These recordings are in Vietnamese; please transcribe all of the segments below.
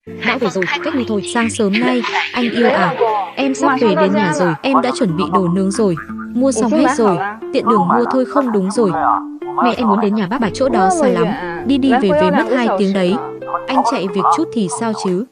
Bão về rồi, cách đi thôi. Sáng sớm nay, anh yêu à? Em sắp về đến nhà rồi, em đã chuẩn bị đồ nướng rồi. Mua xong hết rồi, tiện đường mua thôi không đúng rồi. Mẹ em muốn đến nhà bác Bạch, chỗ đó xa lắm. Đi đi về về mất 2 tiếng đấy. Anh chạy việc chút thì sao chứ?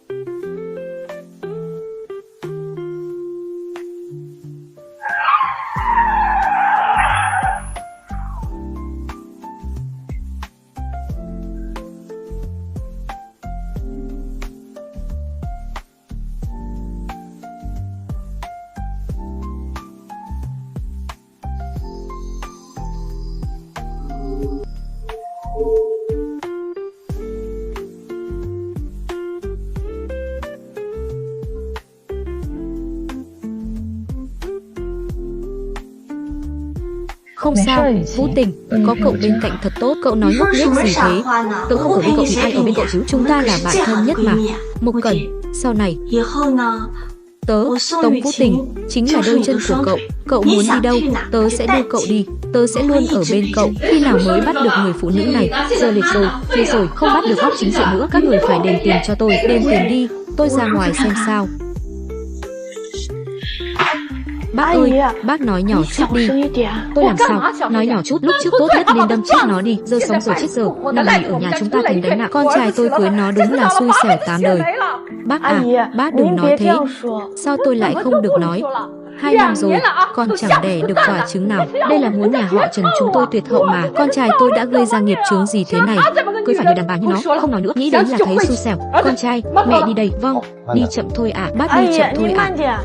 Không sao, Vũ Tình, có cậu bên cạnh thật tốt. Cậu nói ngốc nghếch gì thế? Tớ không ở bên cậu thì ai ở bên cậu chứ? Chúng ta là bạn thân nhất mà. Một Cẩn, sau này tớ, Tống Vũ Tình, chính là đôi chân của cậu. Cậu muốn đi đâu, tớ sẽ đưa cậu đi. Tớ sẽ luôn ở bên cậu. Khi nào mới bắt được người phụ nữ này? Giờ liệt rồi, thế rồi, không bắt được góc chính diện nữa. Các người phải đền tiền cho tôi. Đền tiền đi, tôi ra ngoài xem sao. Bác ơi, bác nói nhỏ chút đi. Tôi làm sao? Nói nhỏ chút, lúc trước tốt nhất nên đâm chết nó đi. Giờ sống rồi chết giờ, năm này ở nhà chúng ta tính đánh nặng. Con trai tôi cưới nó đúng là xui xẻo 8 đời. Bác à, bác đừng nói thế. Sao tôi lại không được nói? 2 năm rồi, con chẳng đẻ được quả trứng nào. Đây là muốn nhà họ Trần chúng tôi tuyệt hậu mà. Con trai tôi đã gây ra nghiệp chướng gì thế này? Cưới phải người đàn bà như nó, không nói nữa. Nghĩ đến là thấy xui xẻo. Con trai, mẹ đi đây. Vâng, đi chậm thôi ạ. Bác đi chậm thôi ạ.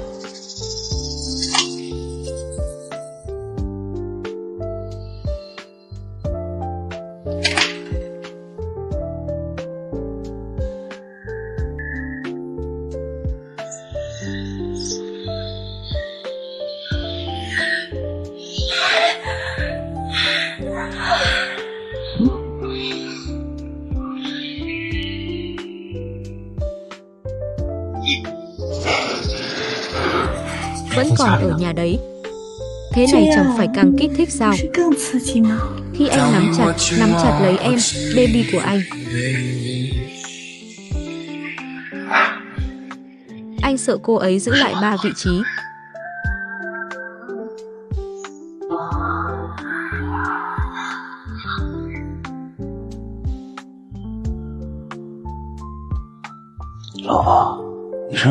Vẫn còn ở nhà đấy. Thế này chẳng phải càng kích thích sao? Khi anh nắm chặt lấy em, baby của anh. Anh sợ cô ấy giữ lại 3 vị trí.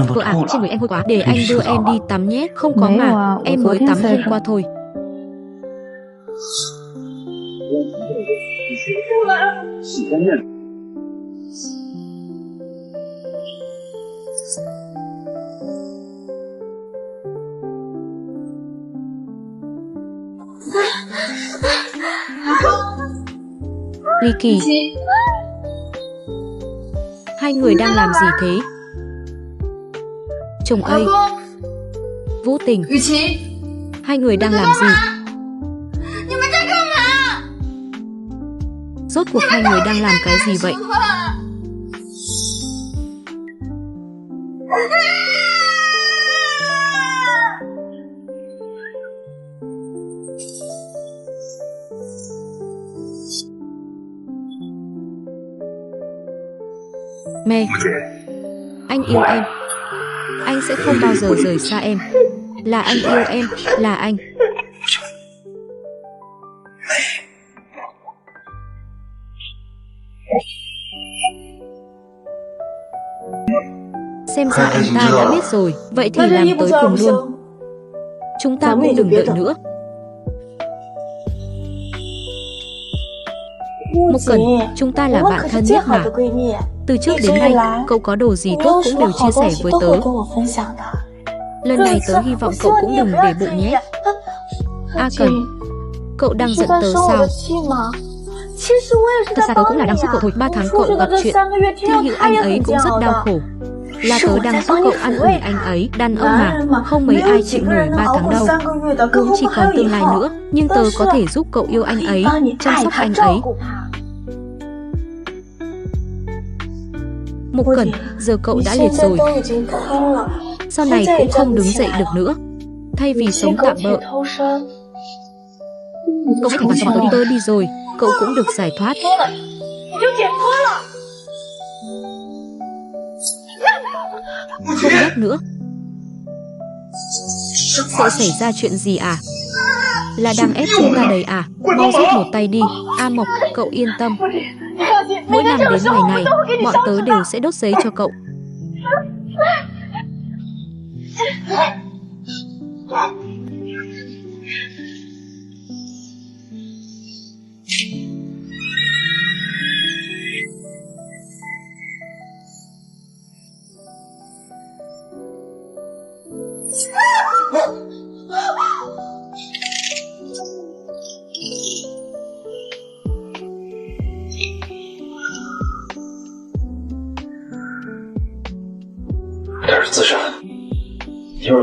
Vợ à, trên người em hôi quá, để anh đưa em đi tắm nhé. Không có mà, em mới tắm hôm qua thôi. Ly Kỳ, hai người đang làm gì thế? Chồng ơi, Vũ Tình, hai người đang làm gì? Rốt cuộc hai người đang làm cái gì vậy? Mẹ, anh yêu em. Anh sẽ không bao giờ rời xa em. Là anh yêu em, là anh. Xem ra anh ta đã biết rồi. Vậy thì làm tới cùng luôn. Chúng ta cũng đừng đợi nữa. Một Cẩn, chúng ta là bạn thân nhất mà. Từ trước đến nay, cậu có đồ gì tốt cũng đều chia sẻ với tớ. Lần này tớ hy vọng cậu cũng đừng để bụng nhé. A Cẩn, cậu đang giận tớ sao? Thật ra tớ cũng là đang giúp cậu thôi. 3 tháng cậu gặp chuyện, Thi Hữu anh ấy cũng rất đau khổ. Là tớ đang giúp cậu an ủi anh ấy. Đàn ông mà, không mấy ai chịu nổi 3 tháng đâu. Cũng chỉ còn tương lai nữa. Nhưng tớ có thể giúp cậu yêu anh ấy, chăm sóc anh ấy. Một Cẩn, giờ cậu đã liệt rồi. Sau này cũng không đứng dậy được nữa. Thay vì sống tạm bợ, cậu hãy thành toàn cho tớ đi. Tớ đi rồi, cậu cũng được giải thoát. Không nhắc nữa. Sợ xảy ra chuyện gì à? Là đang ép chúng ta đấy à? Mau giúp một tay đi. A Mộc, cậu yên tâm. Mỗi năm đến ngày này, bọn tớ đều sẽ đốt giấy cho cậu.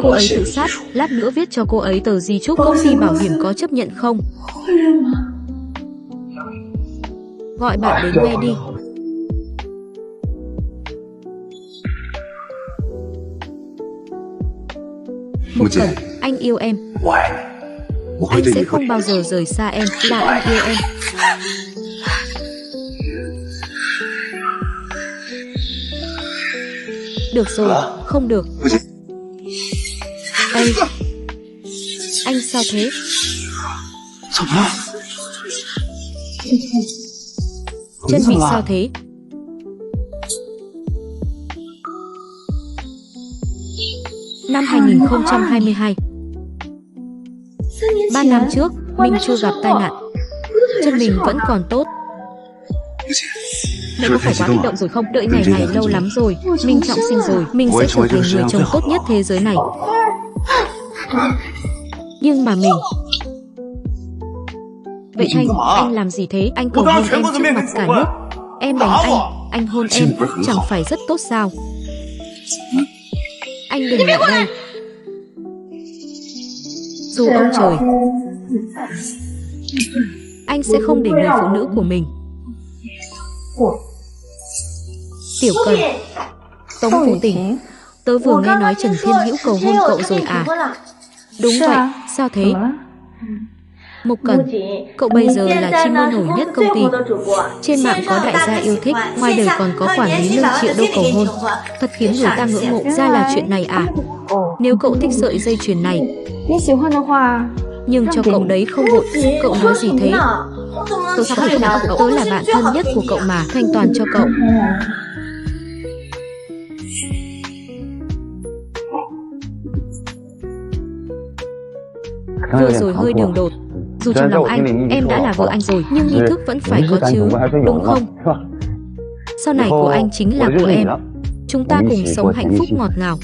Cô ấy tự sát, lát nữa viết cho cô ấy tờ di chúc. Công ty bảo hiểm có chấp nhận không? Gọi bạn đến nghe đi. Một Cẩn, anh yêu em. Anh sẽ không bao giờ rời xa em, là anh yêu em. Được rồi, không được. Ê, anh sao thế? Chân bị sao thế? Năm 2022, 3 năm trước, mình chưa gặp tai nạn. Chân mình vẫn còn tốt. Mẹ có phải quá kích động rồi không? Đợi ngày này lâu lắm rồi. Mình trọng sinh rồi. Mình sẽ trở thành người chồng tốt nhất thế giới này. Nhưng mà mình... Vậy Thanh, anh làm gì thế? Anh cầu hôn em trước mặt cả nước. Em đánh anh hôn em, chẳng phải rất tốt sao? Anh đừng lại đây. Dù ông trời, anh sẽ không để người phụ nữ của mình. Tiểu Cần, Tống Phụ Tình, tớ vừa nghe nói Trần Thiên Hữu cầu hôn cậu rồi à? Đúng vậy, sao thế? Mục Cẩn, cậu bây giờ là chim nôi nổi nhất công ty. Trên mạng có đại gia yêu thích, ngoài đời còn có quản lý lương triệu đô cầu hôn. Thật khiến người ta ngưỡng mộ. Ra là chuyện này à? Nếu cậu thích sợi dây chuyền này, nhưng cho cậu đấy không vội. Cậu nói gì thế? Tớ sao không nào? Tớ là bạn thân nhất của cậu mà, thanh toàn cho cậu. Vừa rồi hơi đường đột. Dù trong lòng anh, em đã là vợ anh rồi, nhưng nghi thức vẫn phải có chứ, đúng không? Sau này của anh chính là của em. Chúng ta cùng sống hạnh phúc ngọt ngào.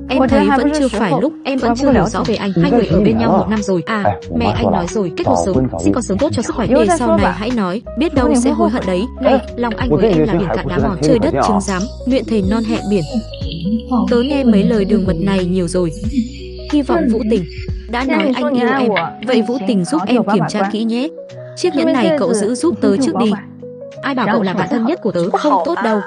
Em thấy vẫn chưa phải lúc, em vẫn chưa hiểu rõ về anh. Hai người ở bên nhau 1 năm rồi. À, mẹ anh nói rồi, kết hôn sớm, sinh con sớm tốt cho sức khỏe. Để sau này hãy nói, biết đâu sẽ hối hận đấy. Này, lòng anh với em là biển cạn đá mòn, trời đất chứng giám, luyện thề non hẹn biển. Tớ nghe mấy lời đường mật này nhiều rồi. Hy vọng Vũ Tình đã nói anh yêu em. Vậy Vũ Tình giúp em kiểm tra kỹ nhé. Chiếc nhẫn này cậu giữ giúp tớ trước đi. Ai bảo cậu là bạn thân nhất của tớ, không tốt đâu.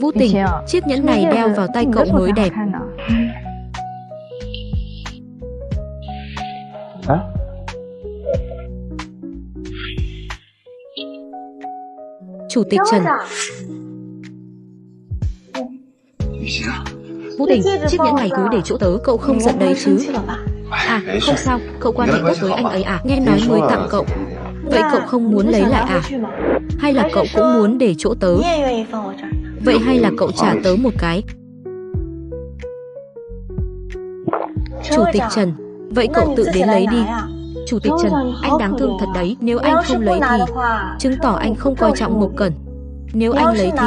Vũ Tình, chiếc nhẫn này đeo vào tay cậu mới đẹp. Chủ tịch Trần. Vũ Tình, chiếc nhẫn này cứ để chỗ tớ, cậu không giận đấy chứ? À, không sao, cậu quan hệ tốt với anh ấy à? Nghe nói mới tặng cậu. Vậy cậu không muốn lấy lại à? Hay là cậu cũng muốn để chỗ tớ? Vậy hay là cậu trả tớ một cái? Chủ tịch Trần, vậy cậu tự đến lấy đi. Chủ tịch Trần, anh đáng thương thật đấy. Nếu anh không lấy thì chứng tỏ anh không coi trọng Mộc Cẩn. Nếu anh lấy thì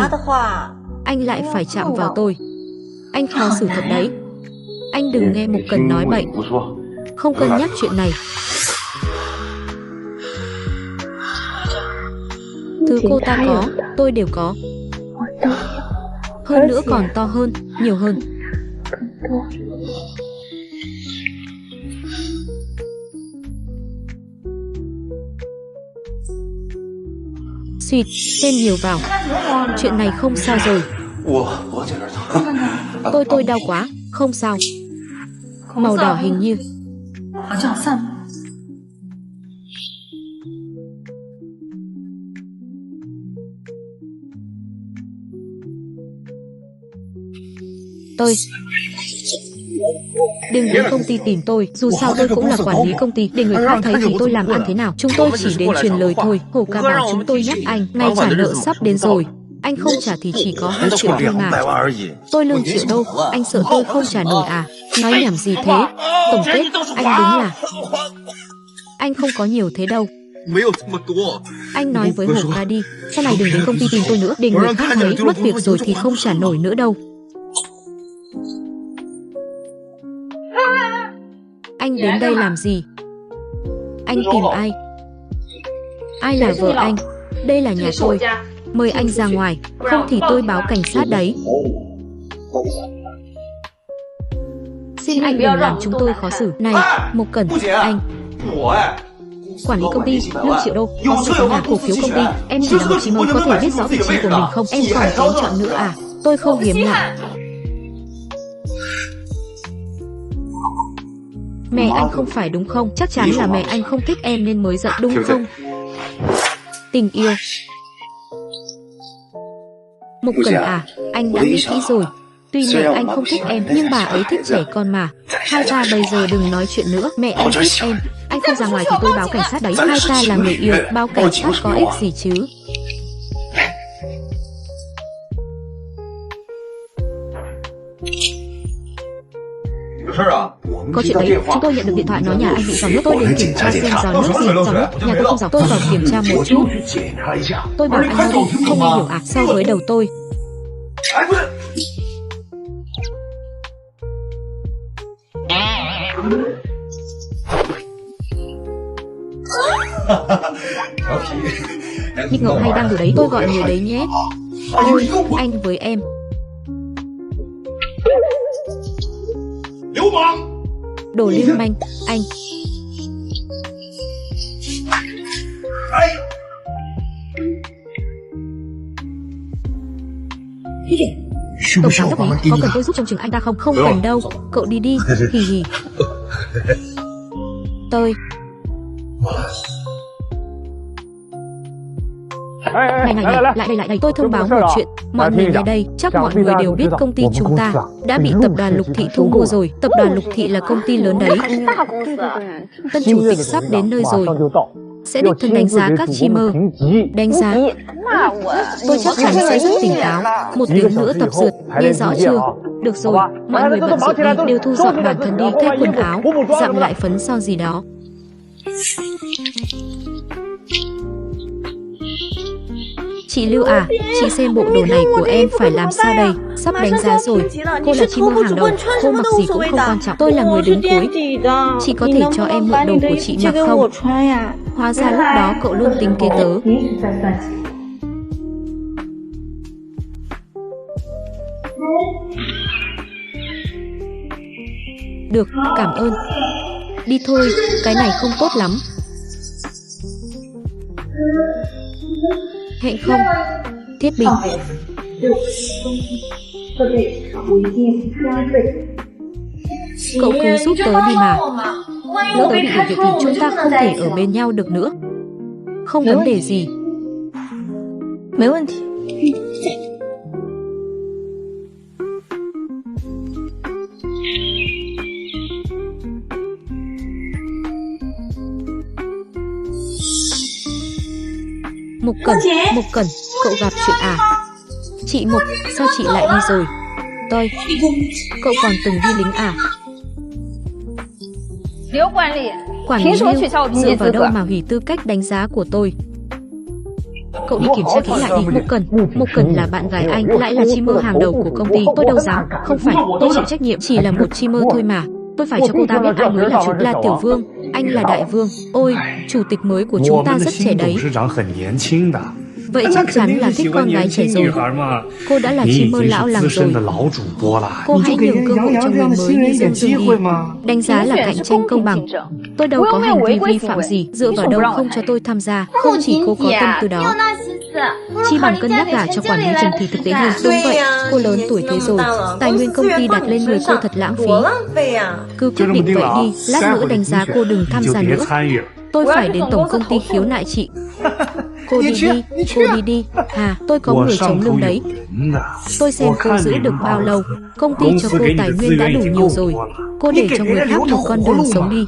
anh lại phải chạm vào tôi. Anh khó xử thật đấy. Anh đừng nghe Mộc Cẩn nói bậy. Không cân nhắc chuyện này. Thứ cô ta có, tôi đều có. Hơn nữa còn to hơn, nhiều hơn. Xuyệt, thêm nhiều vào. Chuyện này không sao rồi. Tôi đau quá, không sao. Màu đỏ hình như Tôi đừng đến công ty tìm tôi, dù sao tôi cũng là quản lý công ty, để người khác thấy chúng tôi làm ăn thế nào. Chúng tôi chỉ đến truyền lời thôi. Hồ ca bảo chúng tôi nhắc anh, ngày trả nợ sắp đến rồi. Anh không trả thì chỉ có 2 triệu thôi mà. Tôi lương triệu đâu, anh sợ tôi không trả nổi à? Nói nhảm gì thế? Tổng kết, anh đúng là anh không có nhiều thế đâu. Anh nói với Hồ ca đi, sau này đừng đến công ty tìm tôi nữa, để người khác thấy mất việc rồi thì không trả nổi nữa đâu. Anh đến đây làm gì? Anh tìm ai? Ai là vợ anh? Đây là nhà tôi. Mời anh ra ngoài, không thì tôi báo cảnh sát đấy. Xin anh đừng làm chúng tôi khó xử. Này, Mộc Cẩn, anh quản lý công ty, lương triệu đô, có sự có nhà cổ phiếu công ty. Em chỉ là một chim ơi, có thể biết rõ vị trí của mình không? Em còn kén chọn nữa à? Tôi không hiếm lạ. Mẹ anh không phải đúng không? Chắc chắn là mẹ anh không thích em nên mới giận đúng không? Tình yêu. Mộc Cẩn à, anh đã nghĩ kỹ rồi. Tuy mẹ anh không thích em, nhưng bà ấy thích trẻ con mà. Hai ta bây giờ đừng nói chuyện nữa. Mẹ anh thích em. Anh không ra ngoài thì tôi báo cảnh sát đấy. Hai ta là người yêu, báo cảnh sát có ích gì chứ? Có chuyện đấy, chúng tôi nhận được điện thoại nói nhà anh bị gió nước. Tôi đến kiểm tra xem gió nước gì. Gió nước, nhà tôi không gió. Tôi vào kiểm tra một chút. Tôi bảo anh nói đi, không nghe hiểu à? So với đầu tôi. Nghịch ngợm hay đang ở đấy, tôi gọi người đấy nhé. Ôi, anh với em. Đồ lưu manh, anh. Tổng giám đốc ý, có cần tôi giúp trông chừng anh ta không? Không cần đâu, cậu đi đi, hì hì. Tôi Này, lại đây, tôi thông báo một chuyện. Mọi người nghe đây, chắc mọi người đều biết công ty chúng ta đã bị tập đoàn Lục Thị thu mua rồi. Tập đoàn Lục Thị là công ty lớn đấy. Tân chủ tịch sắp đến nơi rồi, sẽ đích thân đánh giá các streamer. Đánh giá, tôi chắc chắn sẽ rất tỉnh táo. 1 tiếng nữa tập dượt, nghe rõ chưa? Được rồi, mọi người bận rộn đi, đều thu dọn bản thân đi, thay quần áo, dặm lại phấn son gì đó. Chị Lưu à, chị xem bộ đồ này của em phải làm sao đây? Sắp đánh giá rồi. Cô là chim hàng đầu, cô mặc gì cũng không quan trọng. Tôi là người đứng cuối. Chị có thể cho em mượn đồ của chị mặc không? Hóa ra lúc đó cậu luôn tính kế tớ. Được, cảm ơn. Đi thôi, cái này không tốt lắm. Hẹn không? Thiết Bình. Cậu cứ giúp tớ đi mà. Lỡ tớ bị đuổi việc thì chúng ta không thể ở bên nhau được nữa. Không vấn đề gì. Mộc Cẩn, cậu gặp chuyện à? Chị Mộc, sao chị lại đi rồi? Tôi, cậu còn từng đi lính à? Quản lý Lưu, dựa vào đâu mà hủy tư cách đánh giá của tôi? Cậu đi kiểm tra kỹ lại đi. Mộc Cẩn là bạn gái anh, lại là streamer hàng đầu của công ty. Tôi đâu dám. Không phải, tôi chịu trách nhiệm, chỉ là một streamer thôi mà. Tôi phải cho cô ta biết ai mới là chủ, là Tiểu Vương, anh là Đại Vương. Ôi, chủ tịch mới của chúng ta rất trẻ đấy. Vậy chắc chắn là thích con gái trẻ rồi. Cô đã là streamer lão làng rồi. Cô hãy nhường cơ hội cho người mới như Dương Dương đi. Đánh giá là cạnh tranh công bằng. Tôi đâu có hành vi vi phạm gì, dựa vào đâu không cho tôi tham gia. Không chỉ cô có tâm tư đó, chi bằng cân nhắc gả cho quản lý Trần thì thực tế hơn. Đúng vậy, cô lớn tuổi thế rồi, tài nguyên công ty đặt lên người cô thật lãng phí. Cứ quyết định vậy đi, lát nữa đánh giá cô đừng tham gia nữa. Tôi phải đến tổng công ty khiếu nại chị. Cô đi đi, cô đi đi. Hà, tôi có người chống lưng đấy. Tôi xem cô giữ được bao lâu. Công ty cho cô tài nguyên đã đủ nhiều rồi. Cô để cho người khác một con đường sống đi.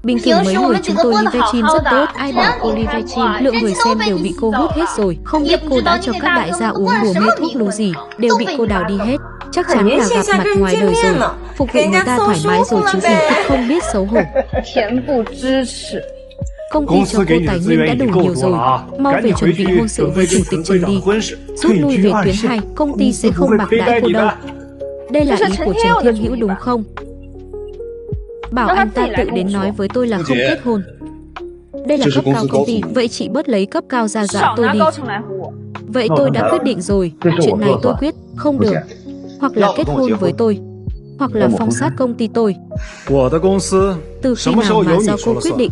Bình thường mấy người chúng tôi livestream rất tốt. Ai bảo cô livestream, lượng người xem đều bị cô hút hết rồi. Không biết cô đã cho các đại gia uống đùa mê thuốc lú gì, đều bị cô đào đi hết. Chắc chắn là gặp mặt ngoài đời rồi. Phục vụ người ta thoải mái rồi chứ gì, thật không biết xấu hổ. Công ty cho cô tài nguyên đã đủ nhiều rồi. Mau về chuẩn bị hôn sự với chủ tịch Trần đi. Rút lui về tuyến 2, công ty sẽ không bạc đãi cô đâu. Đây là ý của Trần Thiên Hữu đúng không? Bảo anh ta tự đến nói với tôi là không kết hôn. Đây là cấp cao công ty, vậy chị bớt lấy cấp cao ra dọa tôi đi. Vậy tôi đã quyết định rồi, chuyện này tôi quyết, không được. Hoặc là kết hôn với tôi, hoặc là phong sát công ty tôi. Từ khi nào mà do cô quyết định?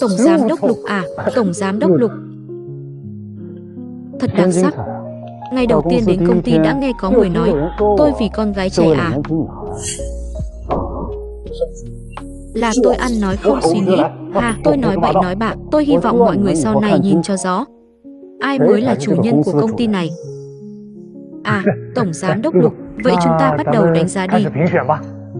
Tổng giám đốc Lục à, tổng giám đốc Lục. Thật đáng sắc. Ngày đầu tiên đến công ty đã nghe có người nói, tôi vì con gái trẻ à. Là tôi ăn nói không suy nghĩ. À, tôi nói bậy nói bạ. Tôi hy vọng mọi người sau này nhìn cho rõ. Ai mới là chủ nhân của công ty này? À, tổng giám đốc Lục. Vậy chúng ta bắt đầu đánh giá đi.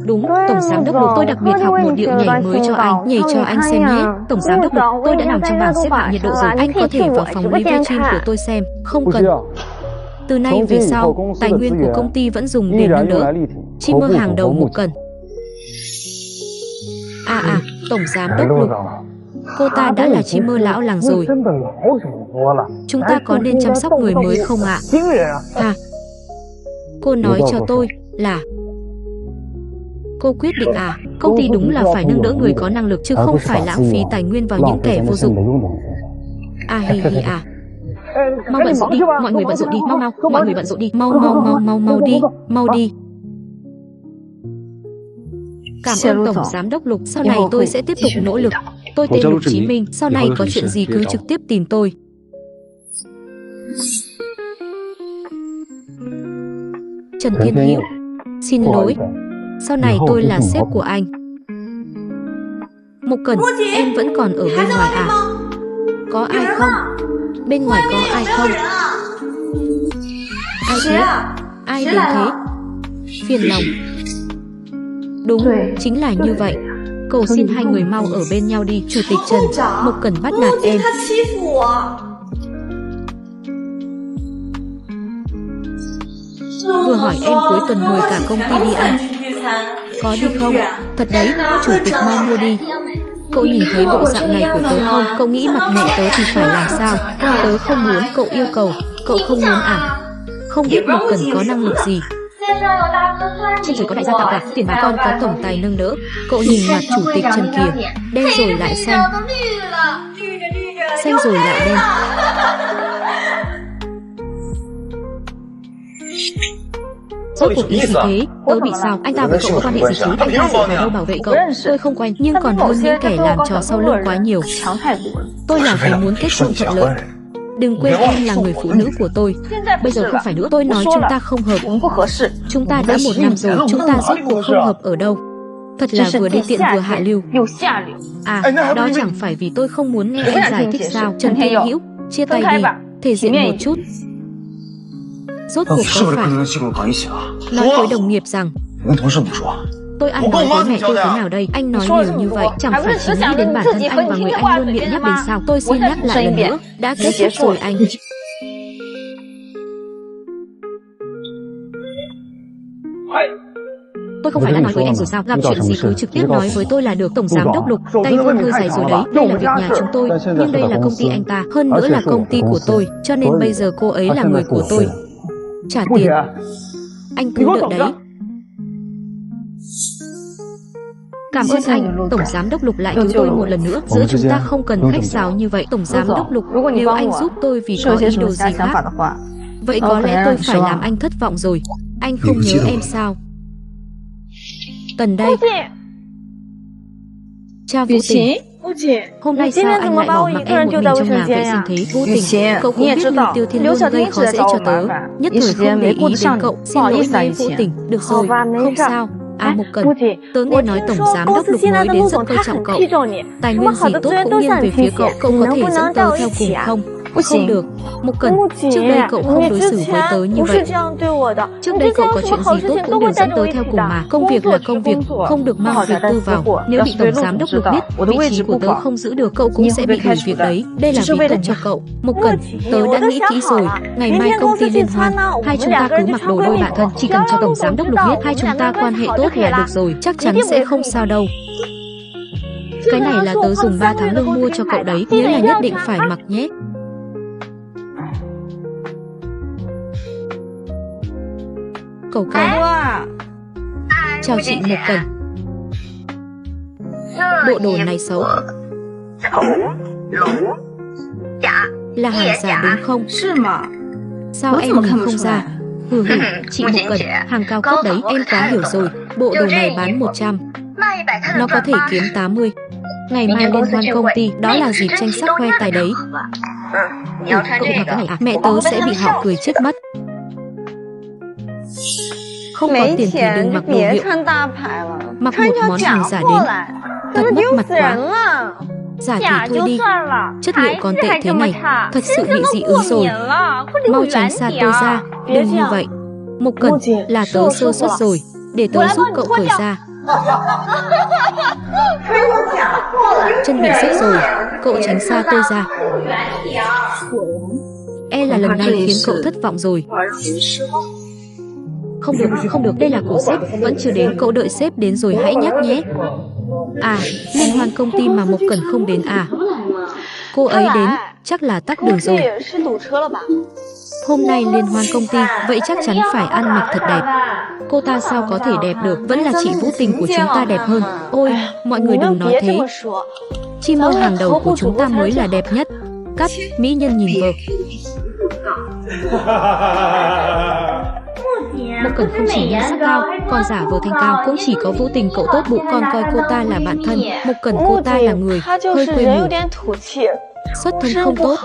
Đúng, tổng giám đốc Lục, tôi đặc biệt học một điệu nhảy mới cho anh, nhảy cho anh xem nhé. Tổng giám đốc Lục, tôi đã nằm trong bảng xếp hạng nhiệt độ rồi, anh có thể vào phòng livestream của tôi xem. Không cần. Từ nay về sau, tài nguyên của công ty vẫn dùng để nâng đỡ. Chi mơ hàng đầu một cần. Tổng giám đốc Lục. Cô ta đã là chi mơ lão làng rồi. Chúng ta có nên chăm sóc người mới không ạ? Cô nói cho tôi là cô quyết định à? Công ty đúng là phải nâng đỡ người có năng lực chứ không phải lãng phí tài nguyên vào những kẻ vô dụng. Hi hi à. Mau bận rộn đi, mọi người bận rộn đi, mau mau, mọi người bận rộn đi, mau đi, mau đi. Cảm ơn tổng giám đốc Lục, sau này tôi sẽ tiếp tục nỗ lực. Tôi tên Lục Chí Minh, sau này có chuyện gì cứ trực tiếp tìm tôi. Trần Thiên Hữu, xin lỗi. Sau này tôi là sếp của anh. Mộc Cẩn, em vẫn còn ở bên ngoài à? Có ai không? Bên ngoài có ai không? Ai thế? Ai đến thế? Phiền lòng. Đúng, chính là như vậy. Cầu xin hai người mau ở bên nhau đi. Chủ tịch Trần, Mộc Cẩn bắt nạt em. Vừa hỏi em cuối tuần mời cả công ty đi ăn. Có đi không? Thật đấy, chủ tịch mau mua đi. Cậu nhìn thấy bộ dạng này của tớ không? Cậu nghĩ mặt mẹ tớ thì phải làm sao? Tớ không muốn, cậu yêu cầu. Cậu không muốn à? Không biết Mộc Cẩn có năng lực gì. Trên trời có đại gia tạo cả, tiền bà con có tổng tài nâng đỡ. Cậu nhìn mặt chủ tịch Trần kìa, đen rồi lại xanh, xanh rồi lại đen. Rốt cuộc ý gì thế? Tớ bị sao? Anh ta với cậu có quan hệ gì chứ? Anh ta dựa vào đâu bảo vệ cậu? Tôi không quen, nhưng còn hơn những kẻ làm trò sau lưng quá nhiều. Tôi là vì muốn kết hôn thuận lợi. Đừng quên em là người phụ nữ của tôi. Bây giờ không phải nữa, tôi nói chúng ta không hợp. Chúng ta đã 1 năm rồi, chúng ta rốt cuộc không hợp ở đâu. Thật là vừa đi tiện vừa hạ lưu. Đó chẳng phải vì tôi không muốn nghe anh giải thích sao? Trần Thiên Hữu, chia tay đi, thể diện một chút. Rốt cuộc có phải nói với đồng nghiệp rằng tôi ăn nói với mẹ tôi thế nào đây? Anh nói nhiều như vậy, chẳng phải chỉ nghĩ đến bản thân anh và người anh luôn miệng nhắc đến sao? Tôi xin nhắc lại lần nữa, đã kết thúc rồi anh. Tôi không phải đã nói với em rồi sao? Gặp chuyện gì cứ trực tiếp nói với tôi là được. Tổng giám đốc Lục, tay vươn hơi dài rồi đấy. Đây là việc nhà chúng tôi, nhưng đây là công ty anh ta, hơn nữa là công ty của tôi, cho nên bây giờ cô ấy là người của tôi. Trả tiền. Anh cứ đợi đấy. Cảm ơn anh. Tổng giám đốc Lục lại cứu tôi một lần nữa. Giữa chúng ta không cần khách sáo như vậy. Tổng giám đốc Lục, nếu anh giúp tôi vì có ý đồ gì khác, vậy có lẽ tôi phải làm anh thất vọng rồi. Anh không nhớ em sao? Tần đây. Cha Vũ Tình, Hôm nay sao anh lại bỏ mặc em một mình trong nhà vệ sinh thế? Vô tình, cậu cũng biết Lưu Tiêu Thiên Lương gây khó dễ cho tớ, nhất thời không để ý đến cậu. Xin lỗi nhé Vô Tình. Được rồi, không sao. À Mục Cần, tớ nghe nói tổng giám đốc Lục mới đến rất coi trọng cậu. Tài nguyên gì tốt cũng nghiêng về phía cậu, cậu có thể dẫn tớ theo cùng không? Không được, Mục Cần, trước đây cậu không đối xử với tớ như vậy. Trước đây cậu có chuyện gì tốt cũng đều dẫn tớ theo cùng mà. Công việc là công việc, không được mang việc tư vào. Nếu bị tổng giám đốc Lục biết, vị trí của tớ không giữ được, cậu cũng sẽ bị đuổi việc đấy. Đây là vì tốt cho cậu. Mục Cần, tớ đã nghĩ kỹ rồi. Ngày mai công ty liên hoan, hai chúng ta cứ mặc đồ đôi bạn thân. Chỉ cần cho tổng giám đốc Lục biết hai chúng ta quan hệ tốt là được rồi. Chắc chắn sẽ không sao đâu. Cái này là tớ dùng 3 tháng lương mua cho cậu đấy, nhớ là nhất định phải mặc nhé. Cậu ca. Chào chị Mục Cần. Bộ đồ này xấu. Là hàng giả đúng không? Sao em nhìn không ra? Chị Mục Cần, hàng cao cấp đấy, em quá hiểu rồi. Bộ đồ này bán 100, nó có thể kiếm 80. Ngày mai liên hoan công ty, đó là dịp tranh sắc khoe tài đấy. Cậu mặc cái này à? Mẹ tớ sẽ bị họ cười chết mất. Không có tiền thì đừng mặc đồ hiệu. Mặc một món hàng giả đến, thật mất mặt quá. Giả thì thôi đi, chất liệu còn tệ thế này, thật sự bị dị ứng rồi. Mau tránh xa tôi ra, đừng như vậy. Mục Cần, là tớ sơ suất rồi, để tớ giúp cậu cởi ra. Chân bị xước rồi, cậu tránh xa tôi ra. E là lần này khiến cậu thất vọng rồi. Không được, đây là của sếp, vẫn chưa đến, cậu đợi sếp đến rồi hãy nhắc nhé. À, liên hoan công ty mà Mục Cần không đến à? Cô ấy đến, chắc là tắc đường rồi. Hôm nay liên hoan công ty, vậy chắc chắn phải ăn mặc thật đẹp. Cô ta sao có thể đẹp được, vẫn là chị Vũ Tình của chúng ta đẹp hơn. Ôi, mọi người đừng nói thế. Chi mô hàng đầu của chúng ta mới là đẹp nhất. Cắt, mỹ nhân nhìn vợ. Mục Cần không chỉ nhan sắc cao, còn giả vờ thanh cao, cũng chỉ có Vũ Tình cậu tốt bụng còn coi cô ta là bạn thân. Mục Cần cô ta là người hơi quê mùa, xuất thân không tốt,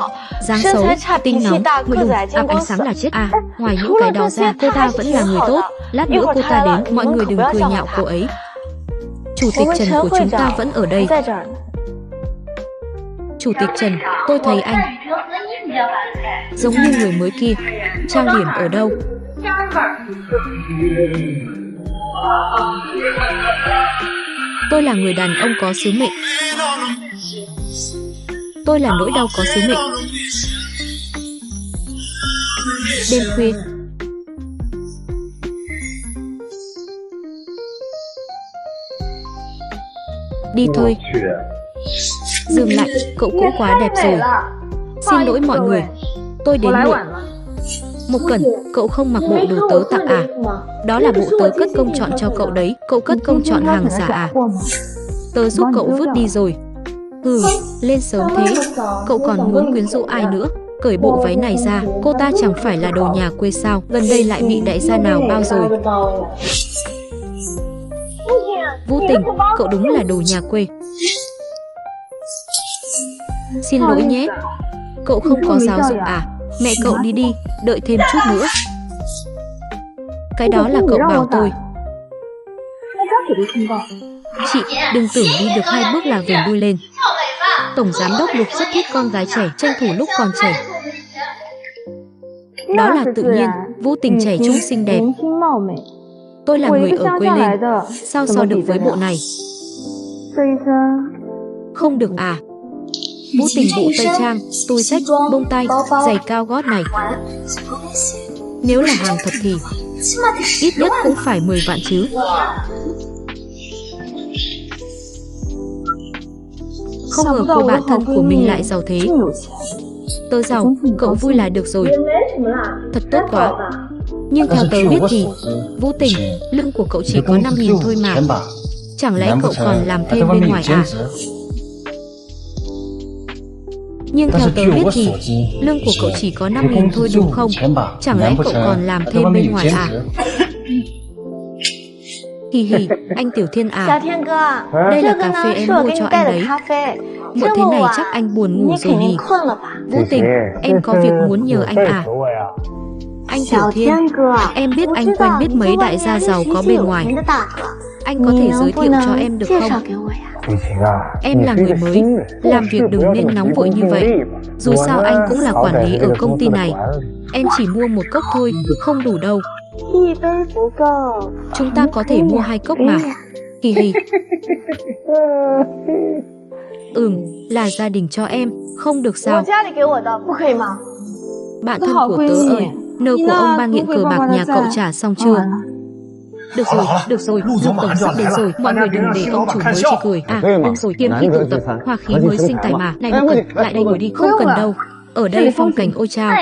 dáng xấu, tinh nóng, người đừng ám ánh sáng là chết à. Ngoài những cái đó ra, cô ta vẫn là người tốt. Lát nữa cô ta đến, mọi người đừng cười nhạo cô ấy. Chủ tịch Trần của chúng ta vẫn ở đây. Chủ tịch Trần, tôi thấy anh giống như người mới kia. Trang điểm ở đâu? Tôi là người đàn ông có sứ mệnh. Tôi là nỗi đau có sứ mệnh. Đêm khuya, đi thôi. Dừng lại, cậu cũng quá đẹp rồi. Xin lỗi mọi người, tôi đến muộn. Mục Cần, cậu không mặc bộ đồ tớ tặng à? Đó là bộ tớ cất công chọn cho cậu đấy. Cậu cất công chọn hàng giả à? Tớ giúp cậu vứt đi rồi. Lên sớm thế. Cậu còn muốn quyến rũ ai nữa? Cởi bộ váy này ra, cô ta chẳng phải là đồ nhà quê sao? Gần đây lại bị đại gia nào bao rồi? Vũ Tình, cậu đúng là đồ nhà quê. Xin lỗi nhé. Cậu không có giáo dục à? Mẹ cậu đi đi, đợi thêm chút nữa. Cái đó là cậu bảo tôi. Chị, đừng tưởng đi được 2 bước là vểnh đuôi lên. Tổng giám đốc Lục rất thích con gái trẻ, tranh thủ lúc còn trẻ. Đó là tự nhiên, Vũ Tình trẻ trung xinh đẹp. Tôi là người ở quê lên, sao so được với bộ này? Không được à? Vũ Tình bộ tây trang, túi xách, bông tay, giày cao gót này. Nếu là hàng thật thì ít nhất cũng phải 10 vạn chứ. Không ngờ cô bạn thân của mình lại giàu thế. Tớ giàu, cậu vui là được rồi. Thật tốt quá. Nhưng theo tớ biết thì Vũ Tình, lương của cậu chỉ có 5.000 thôi mà. Chẳng lẽ cậu còn làm thêm bên ngoài à? Nhưng theo tớ biết thì lương của cậu chỉ có 5.000 thôi đúng không? Chẳng lẽ cậu còn làm thêm bên ngoài à? Hì hì, anh Tiểu Thiên à, đây là cà phê em mua cho anh đấy. Muộn thế này chắc anh buồn ngủ rồi nhỉ. Vô Tình, em có việc muốn nhờ anh à. Anh Tiểu Thiên, em biết anh quen biết mấy đại gia giàu có bên ngoài. Anh có thể giới thiệu cho em được không? Em là người mới, làm việc đừng nên nóng vội như vậy. Dù sao anh cũng là quản lý ở công ty này. Em chỉ mua một cốc thôi, không đủ đâu. Chúng ta có thể mua 2 cốc mà. Hì hì. Là gia đình cho em, không được sao? Bạn thân của tớ ơi, nợ của ông ba nghiện cờ bạc nhà cậu trả xong chưa? Được rồi, Lục tổng sắp đến rồi, mọi người đừng để ông chủ mới chê cười. À, đúng rồi, tiêm khi tụ tập, hòa khí mới sinh tài mà. Này Mục Cẩn, lại đây ngồi đi, không cần đâu. Ở đây phong cảnh ôi chao.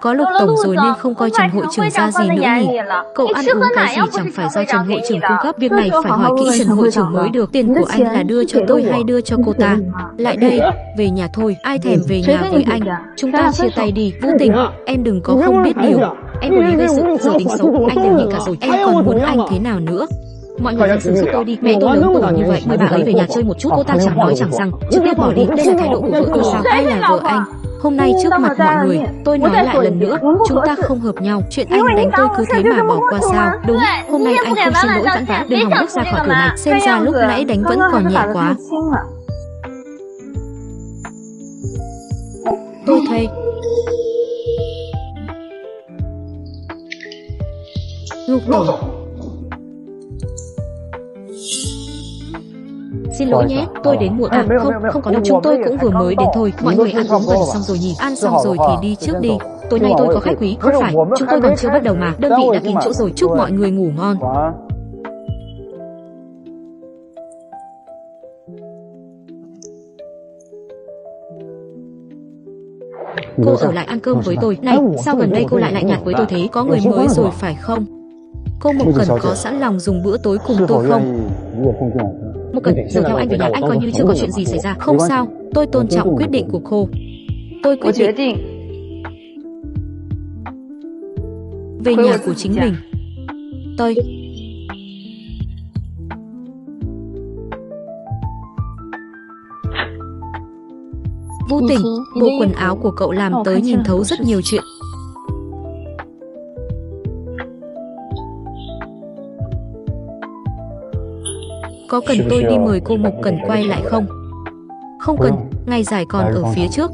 Có Lục tổng rồi nên không coi Trần hội trưởng ra gì nữa nhỉ? Cậu ăn uống cái gì chẳng phải do Trần hội trưởng cung cấp. Việc này phải hỏi kỹ Trần hội trưởng mới được. Tiền của anh là đưa cho tôi hay đưa cho cô ta? Lại đây, về nhà thôi, ai thèm về nhà với anh. Chúng ta chia tay đi. Vô Tình, em đừng có không biết điều. Em vô lý gây sự, giờ tính xấu, anh đều nhìn cả rồi. Em còn muốn anh thế nào nữa? Mọi người hãy xử giúp tôi đi, mẹ tôi lớn tuổi như vậy, mời bà ấy về nhà chơi một chút. Cô ta chẳng nói chẳng rằng, trực tiếp bỏ đi. Đây là thái độ của vợ tôi sao? Ai là vợ anh? Hôm nay trước mặt mọi người, tôi nói lại lần nữa, chúng ta không hợp nhau. Chuyện anh đánh tôi cứ thế mà bỏ qua sao? Đúng, hôm nay anh không xin lỗi vãn vãn, đừng hòng bước ra khỏi cửa này. Xem ra lúc nãy đánh vẫn còn nhẹ quá. Tôi thấy Lục tổng, xin lỗi nhé, tôi đến muộn à? Không có đâu, chúng tôi cũng vừa mới đến thôi. Mọi người ăn uống gần xong rồi nhỉ? Ăn xong rồi thì đi trước đi. Tối nay tôi có khách quý, không phải, chúng tôi còn chưa bắt đầu mà. Đơn vị đã kín chỗ rồi, chúc mọi người ngủ ngon. Cô ở lại ăn cơm với tôi. Này, sao gần đây cô lại lạnh nhạt với tôi thế? Có người mới rồi phải không? Cô Mộc Cẩn có sẵn lòng dùng bữa tối cùng tôi không? Mộc Cẩn, giờ theo anh về nhà, anh coi như chưa có chuyện gì xảy ra. Không sao, tôi tôn trọng quyết định của cô. Tôi quyết định về nhà của chính mình. Tôi Vô Tình, bộ quần áo của cậu làm tớ nhìn thấu rất nhiều chuyện. Có cần tôi đi mời cô Mộc Cẩn quay lại không? Không cần, ngày giải còn ở phía trước.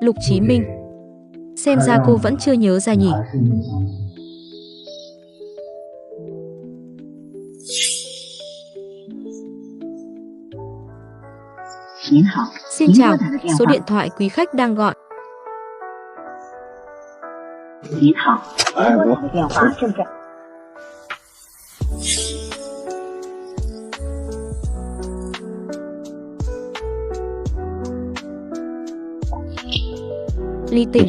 Lục Chí Minh, xem ra cô vẫn chưa nhớ ra nhỉ? Xin chào, số điện thoại quý khách đang gọi. Ly Tình,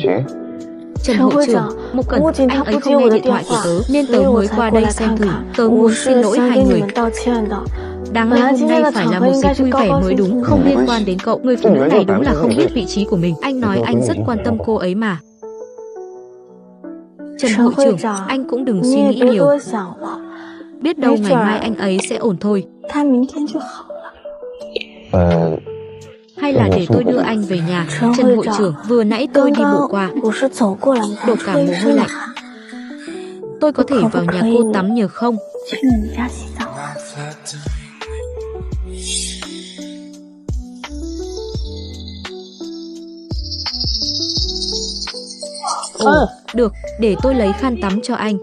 Trần hội trưởng, Mục Cẩn, anh ấy không nghe điện thoại của tớ nên tớ mới qua đây xem thử. Tớ muốn xin lỗi hai người. Đáng lẽ hôm nay phải là một dịp vui vẻ mới đúng, không liên quan đến cậu. Người phụ nữ này đúng là không biết vị trí của mình. Anh nói anh rất quan tâm cô ấy mà. Trần hội trưởng, anh cũng đừng suy nghĩ nhiều. Biết đâu ngày mai anh ấy sẽ ổn thôi. Hay là để tôi đưa anh về nhà. Trần hội trưởng, vừa nãy tôi đi bộ qua, đổ cả mồ hôi lạnh. Tôi có thể vào nhà cô tắm nhờ không? Ồ, được, để tôi lấy khăn tắm cho anh.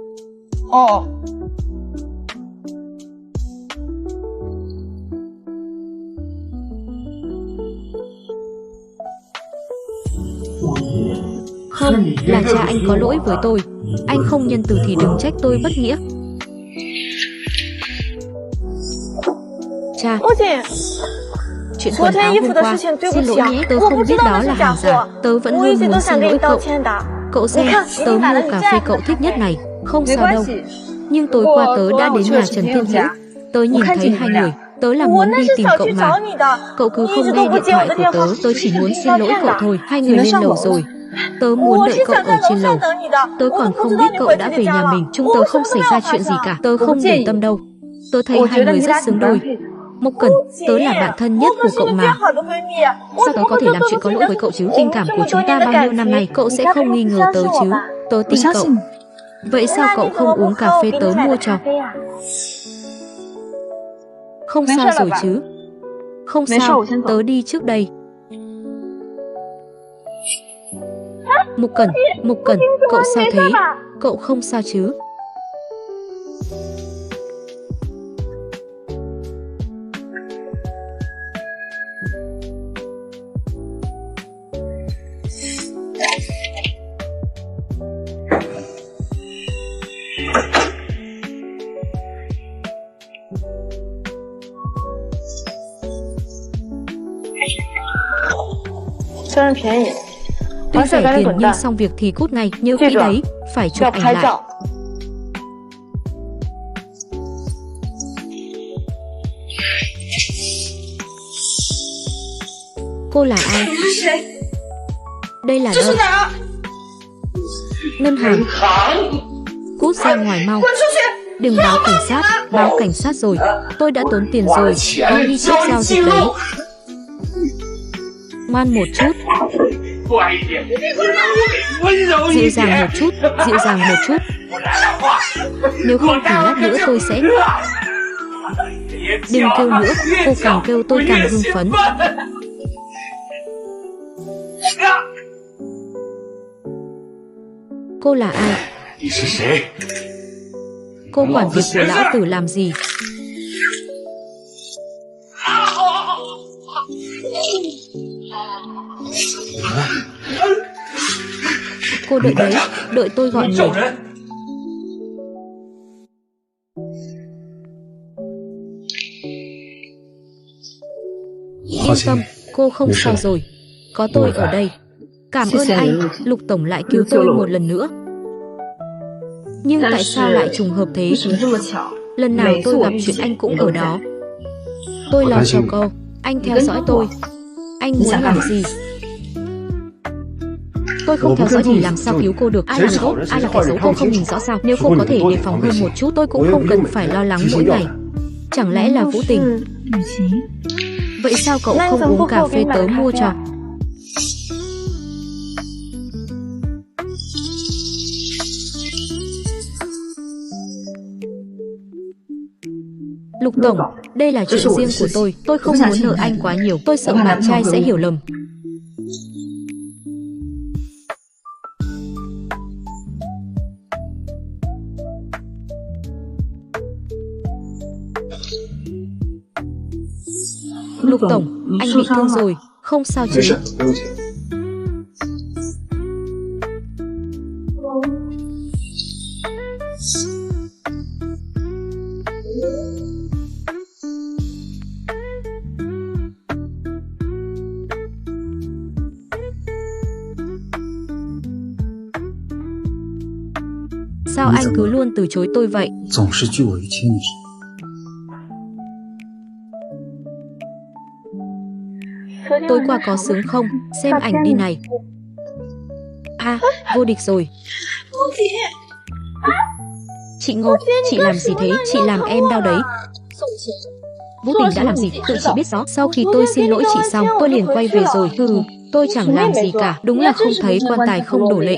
Không, là cha anh có lỗi với tôi. Anh không nhân từ thì đừng trách tôi bất nghĩa. Cha, chuyện quần áo hôm qua, xin lỗi nhé, tớ không biết đó là hàng giả. Tớ vẫn luôn muốn xin lỗi cậu. Cậu xem, tớ mua cà phê cậu thích nhất này. Không sao đâu. Nhưng tối qua tớ đã đến nhà Trần Thiên Hữu. Tớ nhìn thấy hai người. Tớ là muốn đi tìm cậu mà. Cậu cứ không nghe điện thoại của tớ. Tớ chỉ muốn xin lỗi cậu thôi. Hai người lên lầu rồi. Tớ muốn đợi cậu ở trên lầu. Tớ còn không biết cậu đã về nhà mình. Chúng tớ không xảy ra chuyện gì cả. Tớ không để tâm đâu. Tớ thấy hai người rất xứng đôi. Mộc Cẩn, tớ là bạn thân nhất của cậu mà. Sao tớ có thể làm chuyện có lỗi với cậu chứ? Tình cảm của chúng ta bao nhiêu năm nay, cậu sẽ không nghi ngờ tớ chứ? Tớ tin cậu. Vậy sao cậu không uống cà phê tớ mua cho? Không sao rồi chứ? Không sao, tớ đi trước đây. Mộc Cẩn, cậu sao thế? Cậu không sao chứ? Tuy rẻ tiền nhưng xong việc thì cút ngay. Nhớ kỹ đấy, phải chụp ảnh lại. Cô là ai? Đây là đâu? Ngân hàng. Cút ra ngoài mau. Đừng báo cảnh sát. Báo cảnh sát rồi. Tôi đã tốn tiền rồi. Ai đi check giao dịch đấy? Ngoan một chút. Dịu dàng một chút. Dịu dàng một chút. Nếu không thì lát nữa tôi sẽ... Đừng kêu nữa. Cô càng kêu tôi càng hưng phấn. Cô là ai? Cô quản việc của lão tử làm gì? Cô đợi đấy, đợi tôi gọi người. Yên tâm, cô không sao rồi. Có tôi ở đây. Cảm ơn anh, Lục Tổng lại cứu tôi một lần nữa. Nhưng tại sao lại trùng hợp thế? Lần nào tôi gặp chuyện anh cũng ở đó. Tôi lo cho cô. Anh theo dõi tôi. Anh muốn làm gì? Tôi không theo dõi thì làm sao cứu cô được? Ai làm tốt, ai là kẻ xấu cô không nhìn rõ sao? Nếu cô có thể đề phòng hơn một chút, tôi cũng không cần phải lo lắng mỗi ngày. Chẳng lẽ là Vũ Tình? Vậy sao cậu không uống cà phê tớ mua cho? Lục Tổng, đây là chuyện riêng của tôi không muốn nợ anh quá nhiều, tôi sợ bạn trai sẽ hiểu lầm. Lục Tổng, anh bị thương rồi, không sao chứ? Sao anh cứ luôn từ chối tôi vậy? Tối qua có sướng không? Xem ảnh đi này. À, vô địch rồi. Chị Ngô, chị làm gì thế? Chị làm em đau đấy. Vũ Tình đã làm gì? Tự chị biết rõ. Sau khi tôi xin lỗi chị xong, tôi liền quay về rồi. Tôi chẳng làm gì cả. Đúng là không thấy quan tài không đổ lệ.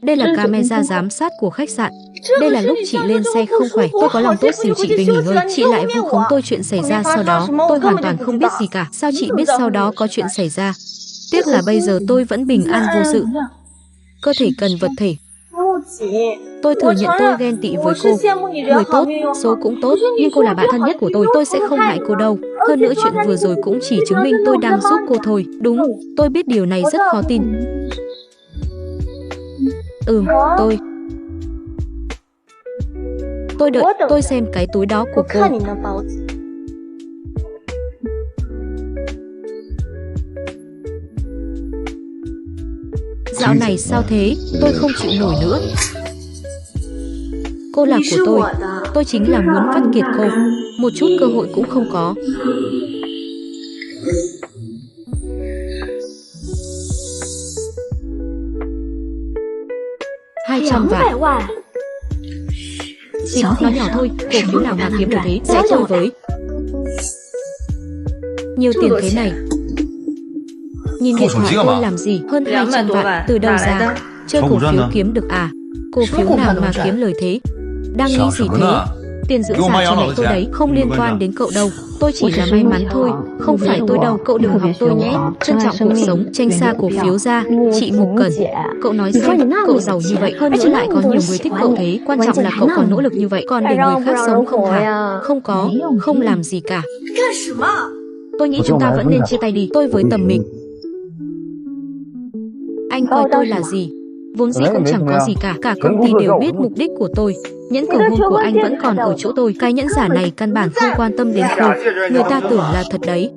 Đây là camera giám sát của khách sạn. Đây là lúc chị lên xe không khỏe. Tôi có lòng tốt dìu chị về nghỉ ngơi. Chị lại vu khống tôi chuyện xảy ra sau đó. Tôi hoàn toàn không biết gì cả. Sao chị biết sau đó có chuyện xảy ra? Tiếc là bây giờ tôi vẫn bình an vô sự. Cơ thể cần vật thể. Tôi thừa nhận tôi ghen tị với cô. Người tốt, số cũng tốt. Nhưng cô là bạn thân nhất của tôi sẽ không hại cô đâu. Hơn nữa chuyện vừa rồi cũng chỉ chứng minh tôi đang giúp cô thôi. Đúng, tôi biết điều này rất khó tin. Tôi đợi, tôi xem cái túi đó của cô. Dạo này sao thế? Tôi không chịu nổi nữa. Cô là của tôi chính là muốn vắt kiệt cô. Một chút cơ hội cũng không có. 200 vạn. Xịt, nói nhỏ thôi, cổ phiếu nào mà kiếm được thế, sẽ thôi với. Nhiều tiền thế này. Nhìn điện thoại tôi làm gì, hơn 200 vạn, từ đâu ra? Chơi cổ phiếu kiếm được à? Cổ phiếu nào mà kiếm lời thế? Đang nghĩ gì thế? Tiền dưỡng già cho mẹ tôi đấy, không liên quan đến cậu đâu. Tôi chỉ là may mắn thôi, không phải tôi đâu, cậu đừng hòng tôi nhé. Trân trọng cuộc sống, tránh xa cổ phiếu ra. Chị Mục Cần, cậu nói xem, cậu giàu như vậy, hơn nữa lại có nhiều người thích cậu thế. Quan trọng là cậu còn nỗ lực như vậy, còn để người khác sống không hả? Không có, không làm gì cả. Tôi nghĩ chúng ta vẫn nên chia tay đi, tôi với Tầm mình. Anh coi tôi là gì? Vốn dĩ cũng chẳng có gì cả, cả công ty đều biết mục đích của tôi. Nhẫn cầu hôn của anh vẫn còn ở chỗ tôi. Cái nhẫn giả này căn bản không quan tâm đến tôi. Người ta tưởng là thật đấy.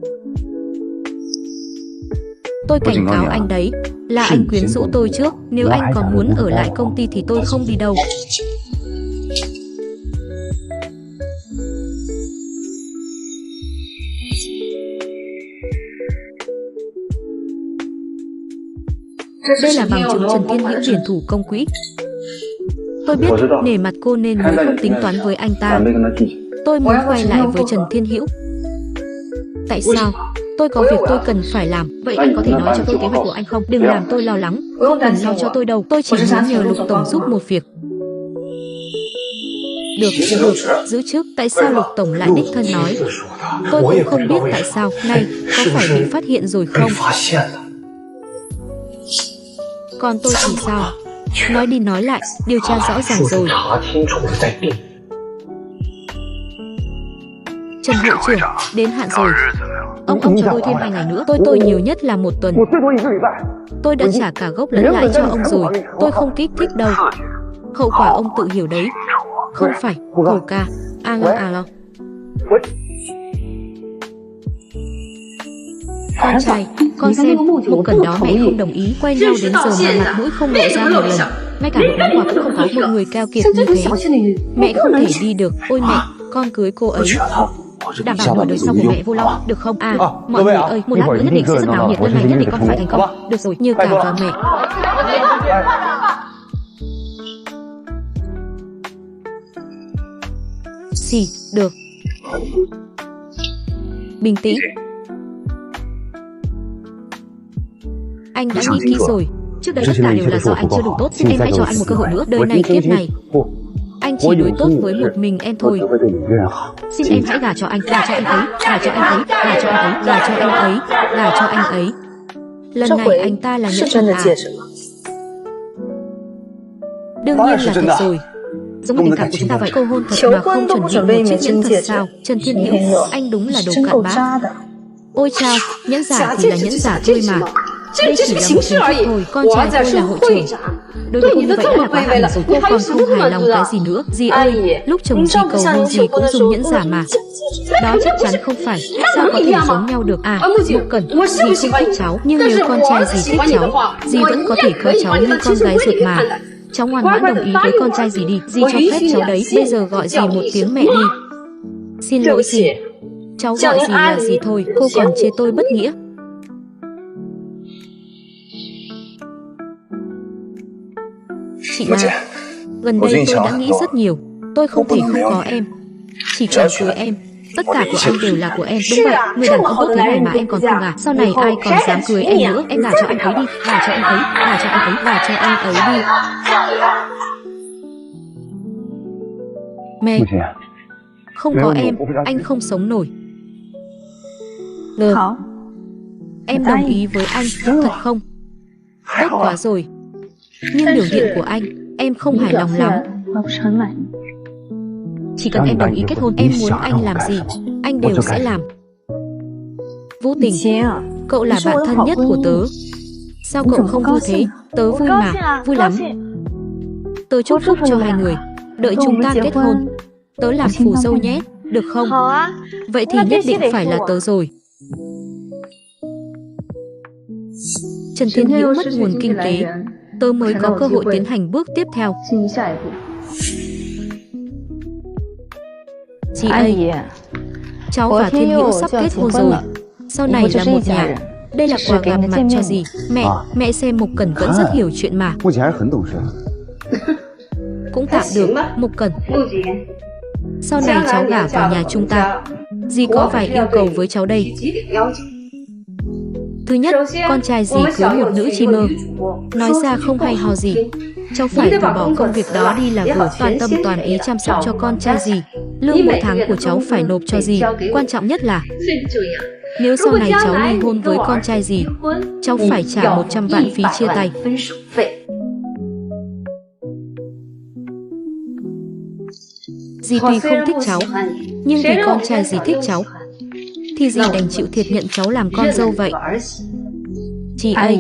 Tôi cảnh cáo anh đấy, là anh quyến rũ tôi trước. Nếu anh còn muốn ở lại công ty thì tôi không đi đâu. Đây là bằng chứng Trần Thiên Hữu biển thủ công quỹ. Tôi biết, nể mặt cô nên mới không tính toán với anh ta. Tôi muốn quay lại với Trần Thiên Hữu. Tại sao? Tôi có việc tôi cần phải làm. Vậy anh có thể nói cho tôi kế hoạch của anh không? Đừng làm tôi lo lắng. Không cần lo cho tôi đâu. Tôi chỉ muốn nhờ Lục Tổng giúp một việc. Được, giữ trước. Tại sao Lục Tổng lại đích thân nói? Tôi cũng không biết tại sao. Này, có phải bị phát hiện rồi không? Còn tôi thì sao? Nói đi nói lại, điều tra rõ ràng rồi. Trần Hội trưởng, đến hạn rồi. Ông cho tôi thêm 2 ngày nữa. Tôi nhiều nhất là 1 tuần. Tôi đã trả cả gốc lẫn lãi cho ông rồi. Tôi không kích thích đâu. Hậu quả ông tự hiểu đấy. Không phải, Hồ ca. Lo. Con trai, con xem, Mục Cần đó mẹ không đồng ý. Quen nhau đến giờ mà mặt mũi không lộ ra một lần. Ngay cả một món quà cũng không có. Một người keo kiệt như thế, mẹ không thể đi được. Ôi mẹ, con cưới cô ấy. Đảm bảo nửa đời sau của mẹ vô lo, được không? À, mọi người ơi, một lát nữa nhất định sẽ rất náo nhiệt. Lần này nhất định con phải thành công. Được rồi, như cả và mẹ. Xì, được. Bình tĩnh. Anh đã nghĩ kỹ rồi. Trước đây tất cả đều là do anh chưa đủ tốt. Xin em hãy cho anh một cơ hội nữa. Đời này kiếp này, anh chỉ đối tốt với một mình em thôi. Xin em hãy gả cho anh. Gả cho anh ấy. Gả cho anh ấy. Gả cho anh ấy. Gả cho anh ấy. Gả cho anh ấy. Lần này anh ta là nhẫn thật à? Đương nhiên là thật rồi. Giống như tình cảm của chúng ta vậy. Cô hôn thật mà không chuẩn bị một chiếc nhẫn thật sao? Trần Thiên Hữu, anh đúng là đồ cặn bã. Ôi chao, nhẫn giả thì là nhẫn giả thôi mà. Đây chỉ là một hình thức thôi. Con trai tôi là hội trưởng. Đối với cô như vậy đã là quá hẳn rồi. Cô còn không hài lòng cái gì nữa. Dì ơi, lúc chồng dì cầu hôn dì cũng dùng nhẫn giả mà. Đó chắc chắn không phải. Sao có thể giống nhau được à? Mục Cần, dì không thích cháu. Nhưng nếu con trai dì thích cháu, dì vẫn có thể coi cháu như con gái ruột mà. Cháu ngoan ngoãn đồng ý với con trai dì đi. Dì cho phép cháu đấy. Bây giờ gọi dì một tiếng mẹ đi. Xin lỗi dì. Cháu gọi dì là dì thôi. Cô còn chê tôi bất nghĩa. Chị mà, gần đây tôi đã nghĩ rất nhiều. Tôi không thể không có em. Chỉ cần cưới em, tất cả của anh đều là của em. Đúng vậy, người đàn ông tốt thế này mà em còn không gả. Sau này ai còn dám cưới em nữa. Em gả cho anh ấy đi. Gả cho anh ấy. Gả cho anh ấy. Gả cho anh ấy đi. Mẹ, không có em, anh không sống nổi. Được. Em đồng ý với anh, thật không? Tốt quá rồi. Nhưng biểu hiện của anh, em không hài lòng lắm. Chỉ cần em đồng ý kết hôn, em muốn anh làm gì, anh đều sẽ làm. Vũ Tình, cậu là bạn thân nhất của tớ. Sao cậu không vui thế? Tớ vui mà, vui lắm. Tớ chúc phúc cho hai người. Đợi chúng ta kết hôn, tớ làm phù dâu nhé, được không? Vậy thì nhất định phải là tớ rồi. Trần Thiên Hữu mất nguồn kinh tế, tớ mới có cơ hội tiến hành bước tiếp theo. Chị ơi, cháu và Thiên Hữu sắp kết hôn rồi. Sau này là một nhà. Đây là quà gặp mặt cho dì. Mẹ xem Mục Cẩn vẫn rất hiểu chuyện mà. Cũng tạm được, Mục Cẩn. Sau này cháu gả vào nhà chúng ta, dì có vài yêu cầu với cháu đây. Thứ nhất, con trai dì cưới một nữ chi mơ. Nói ra không hay ho gì. Cháu phải từ bỏ công việc đó đi là vừa, toàn tâm toàn ý chăm sóc cho con trai dì. Lương mỗi tháng của cháu phải nộp cho dì. Quan trọng nhất là nếu sau này cháu ly hôn với con trai dì, cháu phải trả 100 vạn phí chia tay. Dì tuy không thích cháu, nhưng vì con trai dì thích cháu, thì dì đành chịu thiệt nhận cháu làm con dâu vậy. Chị ấy,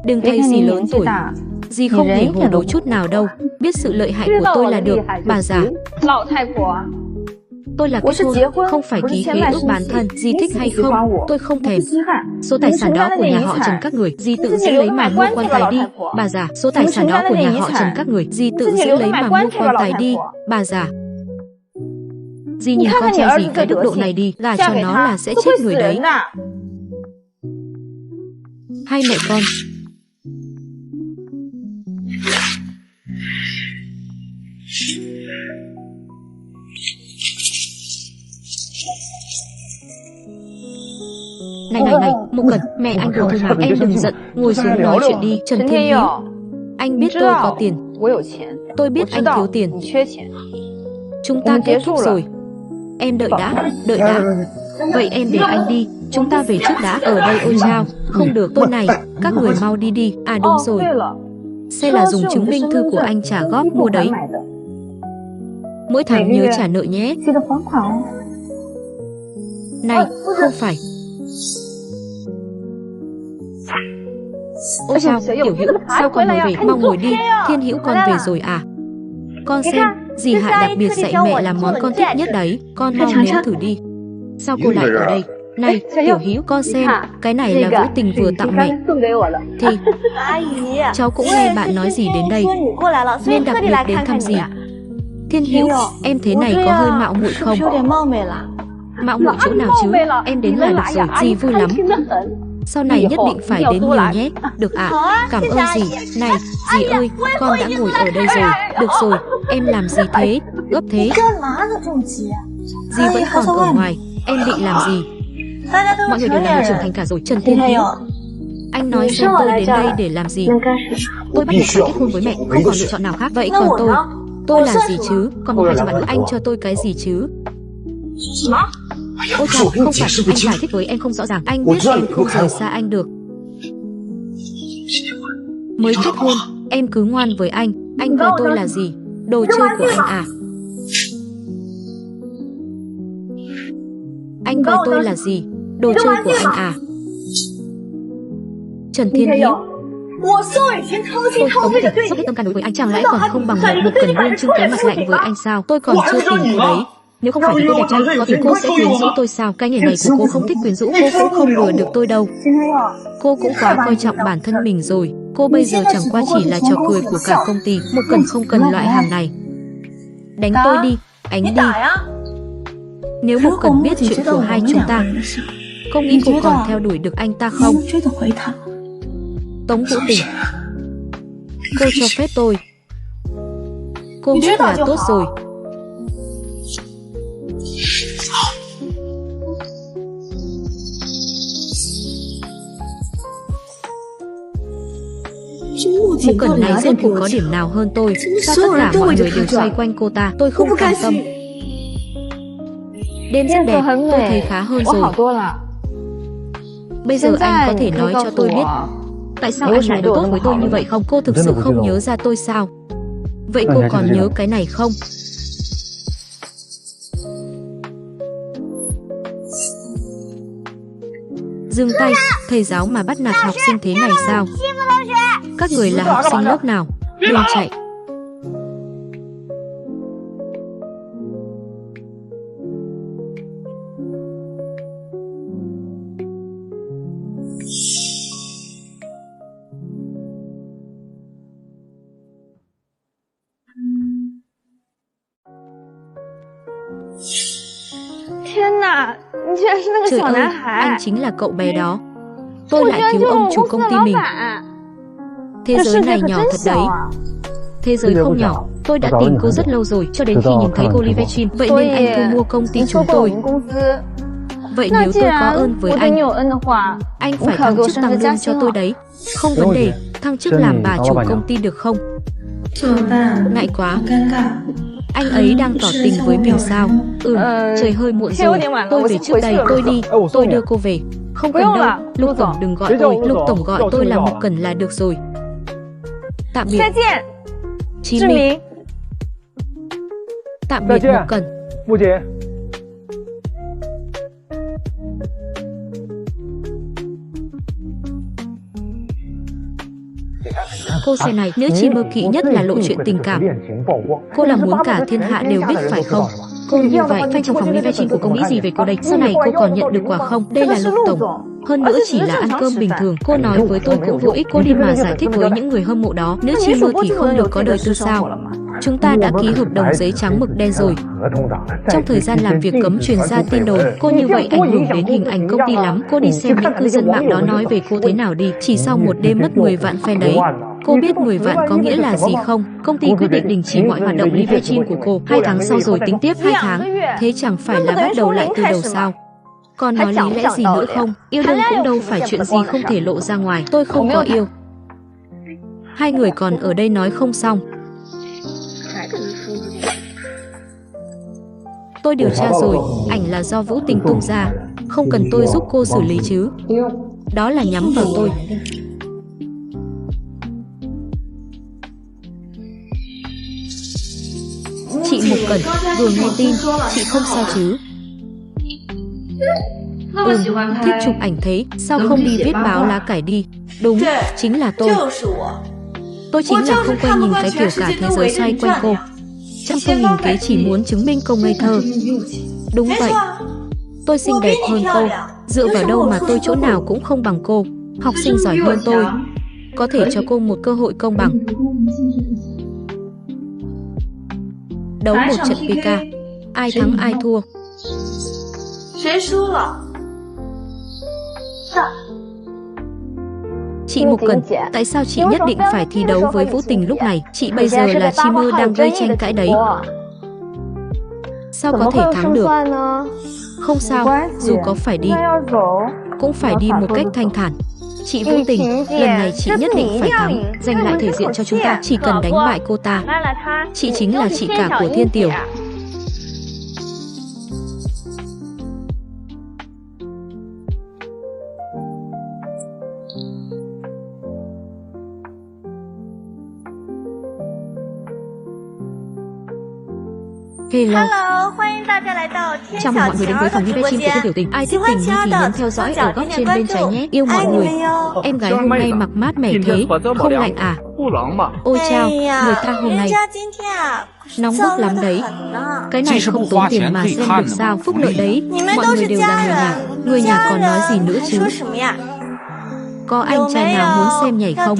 đừng thấy dì lớn tuổi, dì không hề hồ đồ chút nào đâu. Biết sự lợi hại của tôi là được, bà già. Tôi là kết hôn, không phải ký khế ước bán thân. Dì thích hay không, tôi không thèm. Số tài sản đó của nhà họ Trần các người, dì tự giữ lấy mà mua quan tài đi, bà già. Số tài sản đó của nhà họ Trần các người, dì tự giữ lấy mà mua quan tài đi, bà già. Dì nhìn con trai dì cái đức độ này đi, gả cho nó là sẽ chết người đấy. Hai mẹ con. Này, Mục Cẩn, mẹ anh đùa thôi mà, em đừng giận, ngồi xuống nói chuyện đi. Trần Thiên Hữu, anh biết tôi có tiền, tôi biết anh thiếu tiền. Chúng ta kết thúc rồi. Em đợi đã. Vậy em để anh đi, chúng ta về trước đã. Ở đây ôi chao, không được. Tôi này, các người mau đi đi. À đúng rồi, xe là dùng chứng minh thư của anh trả góp mua đấy. Mỗi tháng nhớ trả nợ nhé. Này, không phải. Ôi chao, Tiểu Hữu, sao con mới về? Mau ngồi đi. Thiên Hữu, con về rồi à? Con xem, dì Hạ đặc biệt dạy mẹ làm món con thích nhất đấy. Con mau nếm thử đi. Sao cô lại ở đây? Này, Tiểu Hữu, con xem, cái này là Vũ Tình vừa tặng mẹ. Thì cháu cũng nghe bạn nói gì đến đây, nên đặc biệt đến thăm dì. Thiên Hữu, em thế này có hơi mạo muội không? Mạo muội chỗ nào chứ? Em đến là được rồi, dì vui lắm. Sau này nhất định phải đến nhiều nhé. Được ạ, cảm ơn dì. Này, dì ơi, con đã ngồi ở đây rồi. Được rồi, em làm gì thế? Gấp thế. Dì vẫn còn ở ngoài, em định làm gì? Mọi người đều là người trưởng thành cả rồi. Trần Thiên Hữu, anh nói xem tôi đến đây để làm gì? Tôi bắt buộc phải kết hôn với mẹ, không còn lựa chọn nào khác. Vậy còn tôi là gì chứ? Còn 100 vạn nữa, anh cho tôi cái gì chứ? Ôi trời, không phải, anh giải thích với em không rõ ràng. Anh biết em không rời xa anh được. Mới kết hôn, em cứ ngoan với anh. Anh với tôi là gì? Đồ chơi của anh à? Anh với tôi là gì? Đồ chơi của anh à? Trần Thiên Hữu, tôi Tống Tịch dốc hết tâm can đối với anh, chẳng lẽ còn không bằng một Cần Nguyên trưng cái mặt lạnh với anh sao? Tôi còn chưa tìm cô đấy. Nếu không phải vì tôi đẹp trai, có thể cô sẽ quyến rũ tôi sao? Cái nghề này của cô không thích quyến rũ, cô cũng không lừa được tôi đâu. Cô cũng quá coi trọng bản thân mình rồi. Cô bây giờ chẳng qua chỉ là trò cười của cả công ty. Một Cần không cần loại hàng này. Đánh tôi đi, đánh đi. Nếu Một Cần biết chuyện của hai chúng ta, cô nghĩ cô còn theo đuổi được anh ta không? Tống Vũ Tình, cô cho phép tôi. Cô biết là tốt rồi. Một Cần này rốt cuộc có điểm nào hơn tôi? Sao tất cả mọi người đều xoay quanh cô ta? Tôi không cam tâm. Đêm rất đẹp, tôi thấy khá hơn rồi. Bây giờ anh có thể nói cho tôi biết tại sao anh lại đối tốt với tôi như vậy không? Cô thực sự không nhớ ra tôi sao? Vậy cô còn nhớ cái này không? Dừng tay, thầy giáo mà bắt nạt học sinh thế này sao? Các người là học sinh lớp nào? Đừng chạy. Trời ơi, anh chính là cậu bé đó. Tôi lại cứu ông chủ công ty mình. Thế giới này nhỏ thật đấy. Thế giới không nhỏ. Tôi đã tìm cô rất lâu rồi, cho đến khi nhìn thấy cô livestream. Vậy nên anh thu mua công ty chúng tôi. Vậy nếu tôi có ơn với anh phải thăng chức tăng lương cho tôi đấy. Không vấn đề, thăng chức làm bà chủ công ty được không? Ngại quá. Anh ấy đang tỏ tình với mình sao? Trời hơi muộn rồi, tôi về trước đây, tôi đi, tôi đưa cô về. Không cần đâu, Lục Tổng đừng gọi tôi, Lục Tổng gọi tôi là Mục Cẩn là được rồi. Tạm biệt. Chí Minh. Tạm biệt Mục Cẩn. Cô xe này, nữ chi mơ kỵ nhất là lộ chuyện tình cảm. Cô là muốn cả thiên hạ đều biết phải không? Cô như vậy, fan trong phòng livestream của cô nghĩ gì về cô đây? Sau này cô còn nhận được quà không? Đây là Lục Tổng. Hơn nữa chỉ là ăn cơm bình thường. Cô nói với tôi cũng vô ích, cô đi mà giải thích với những người hâm mộ đó. Nữ chi mơ thì không được có đời tư sao? Chúng ta đã ký hợp đồng giấy trắng mực đen rồi. Trong thời gian làm việc cấm truyền ra tin đồn, cô như vậy ảnh hưởng đến hình ảnh công ty lắm. Cô đi xem những cư dân mạng đó nói về cô thế nào đi. Chỉ sau một đêm mất 10 vạn fan đấy. Cô biết 10 vạn có nghĩa là gì không? Công ty quyết định đình chỉ mọi hoạt động livestream của cô. 2 tháng sau rồi tính tiếp 2 tháng. Thế chẳng phải là bắt đầu lại từ đầu sao? Còn nói lý lẽ gì nữa không? Yêu đương cũng đâu phải chuyện gì không thể lộ ra ngoài. Tôi không có yêu. Hai người còn ở đây nói không xong. Tôi điều tra rồi, ảnh là do Vũ Tình tung ra. Không cần tôi giúp cô xử lý chứ. Đó là nhắm vào tôi. Chị Mục Cẩn, vừa nghe tin, chị không sao chứ? Thích chụp ảnh thế, sao không đi viết báo lá cải đi? Đúng, chính là tôi. Tôi chính là không quen nhìn cái kiểu cả thế giới xoay quanh cô. Trăm phương nghìn kế chỉ muốn chứng minh cô ngây thơ. Đúng vậy. Tôi xinh đẹp hơn cô. Dựa vào đâu mà tôi chỗ nào cũng không bằng cô. Học sinh giỏi hơn tôi. Có thể cho cô một cơ hội công bằng. Đấu một trận PK. Ai thắng ai thua. Chị Mục Cẩn, tại sao chị nhất định phải thi đấu với Vũ Tình lúc này? Chị bây giờ là chi mơ đang gây tranh cãi đấy. Sao có thể thắng được? Không sao, dù có phải đi, cũng phải đi một cách thanh thản. Chị Vũ Tình, lần này chị nhất định phải thắng, giành lại thể diện cho chúng ta. Chỉ cần đánh bại cô ta, chị chính là chị cả của Thiên Tiểu. Hello, chào mừng mọi người đến với phòng livestream của Thiên Tiểu Tình. Ai thích tình thì nhấn theo dõi ở góc trên bên trái nhé. Yêu mọi người. Em gái hôm nay mặc mát mẻ thế, không lạnh à? Ôi chao, người ta hôm nay nóng bức lắm đấy. Cái này không tốn tiền mà xem được sao? Phúc lợi đấy. Mọi người đều là người nhà. Người nhà còn nói gì nữa chứ? Có anh trai nào muốn xem nhảy không?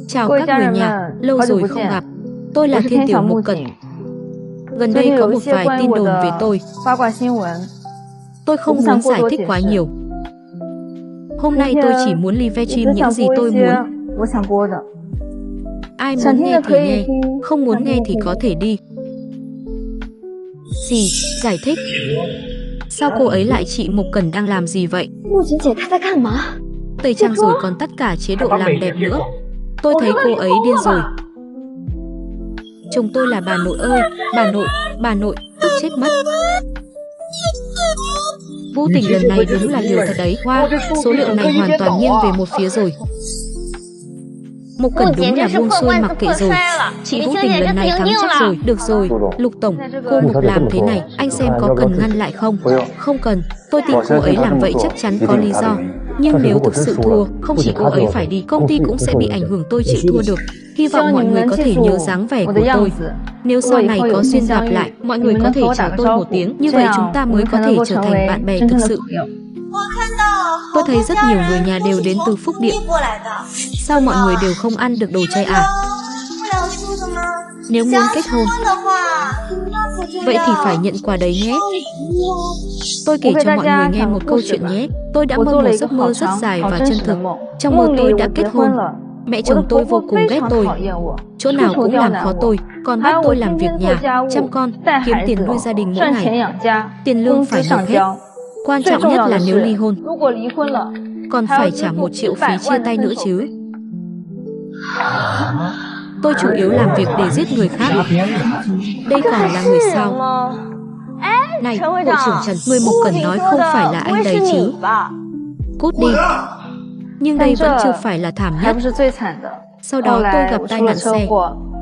Chào các người nhà, lâu rồi không gặp. Tôi là Thiên Tiểu Mục Cẩn. Gần đây có một vài tin đồn về tôi. Tôi không muốn giải thích quá nhiều. Hôm nay tôi chỉ muốn livestream những gì tôi muốn. Ai muốn nghe thì nghe, không muốn nghe thì có thể đi. Gì? Giải thích? Sao cô ấy lại chị Mục Cẩn đang làm gì vậy? Tẩy trang rồi còn tất cả chế độ làm đẹp nữa. Tôi thấy cô ấy điên rồi. Chồng tôi là bà nội ơi, bà nội, tôi chết mất. Vũ Tình lần này đúng là liều thật đấy. Wow, số liệu này hoàn toàn nghiêng về một phía rồi. Mục Cẩn đúng là buông xuôi mặc kệ rồi. Chị Vũ Tình lần này thắng chắc rồi. Được rồi, Lục Tổng, cô Mục làm thế này, anh xem có cần ngăn lại không? Không cần, tôi tin cô ấy làm vậy chắc chắn có lý do. Nhưng nếu thực sự thua, không chỉ cô ấy phải đi, công ty cũng sẽ bị ảnh hưởng. Tôi chịu thua được. Hy vọng mọi người có thể nhớ dáng vẻ của tôi. Nếu sau này có duyên gặp lại, mọi người có thể chào tôi một tiếng. Như vậy chúng ta mới có thể trở thành bạn bè thực sự. Tôi thấy rất nhiều người nhà đều đến từ Phúc Điện. Sao mọi người đều không ăn được đồ chay à? Nếu muốn kết hôn, vậy thì phải nhận quà đấy nhé. Tôi kể cho mọi người nghe một câu chuyện nhé. Tôi đã mơ một giấc mơ rất dài và chân thực. Trong mơ tôi đã kết hôn. Mẹ chồng tôi vô cùng ghét tôi, chỗ nào cũng làm khó tôi, còn bắt tôi làm việc nhà, chăm con, kiếm tiền nuôi gia đình mỗi ngày. Tiền lương phải nộp hết. Quan trọng nhất là nếu ly hôn, còn phải trả 1 triệu phí chia tay nữa chứ. Tôi chủ yếu làm việc để giết người khác. Đây còn là người sao? Này, hội trưởng Trần, người Mộc Cẩn nói không phải là anh đấy chứ? Cút đi. Nhưng đây vẫn chưa phải là thảm nhất. Sau đó tôi gặp tai nạn xe,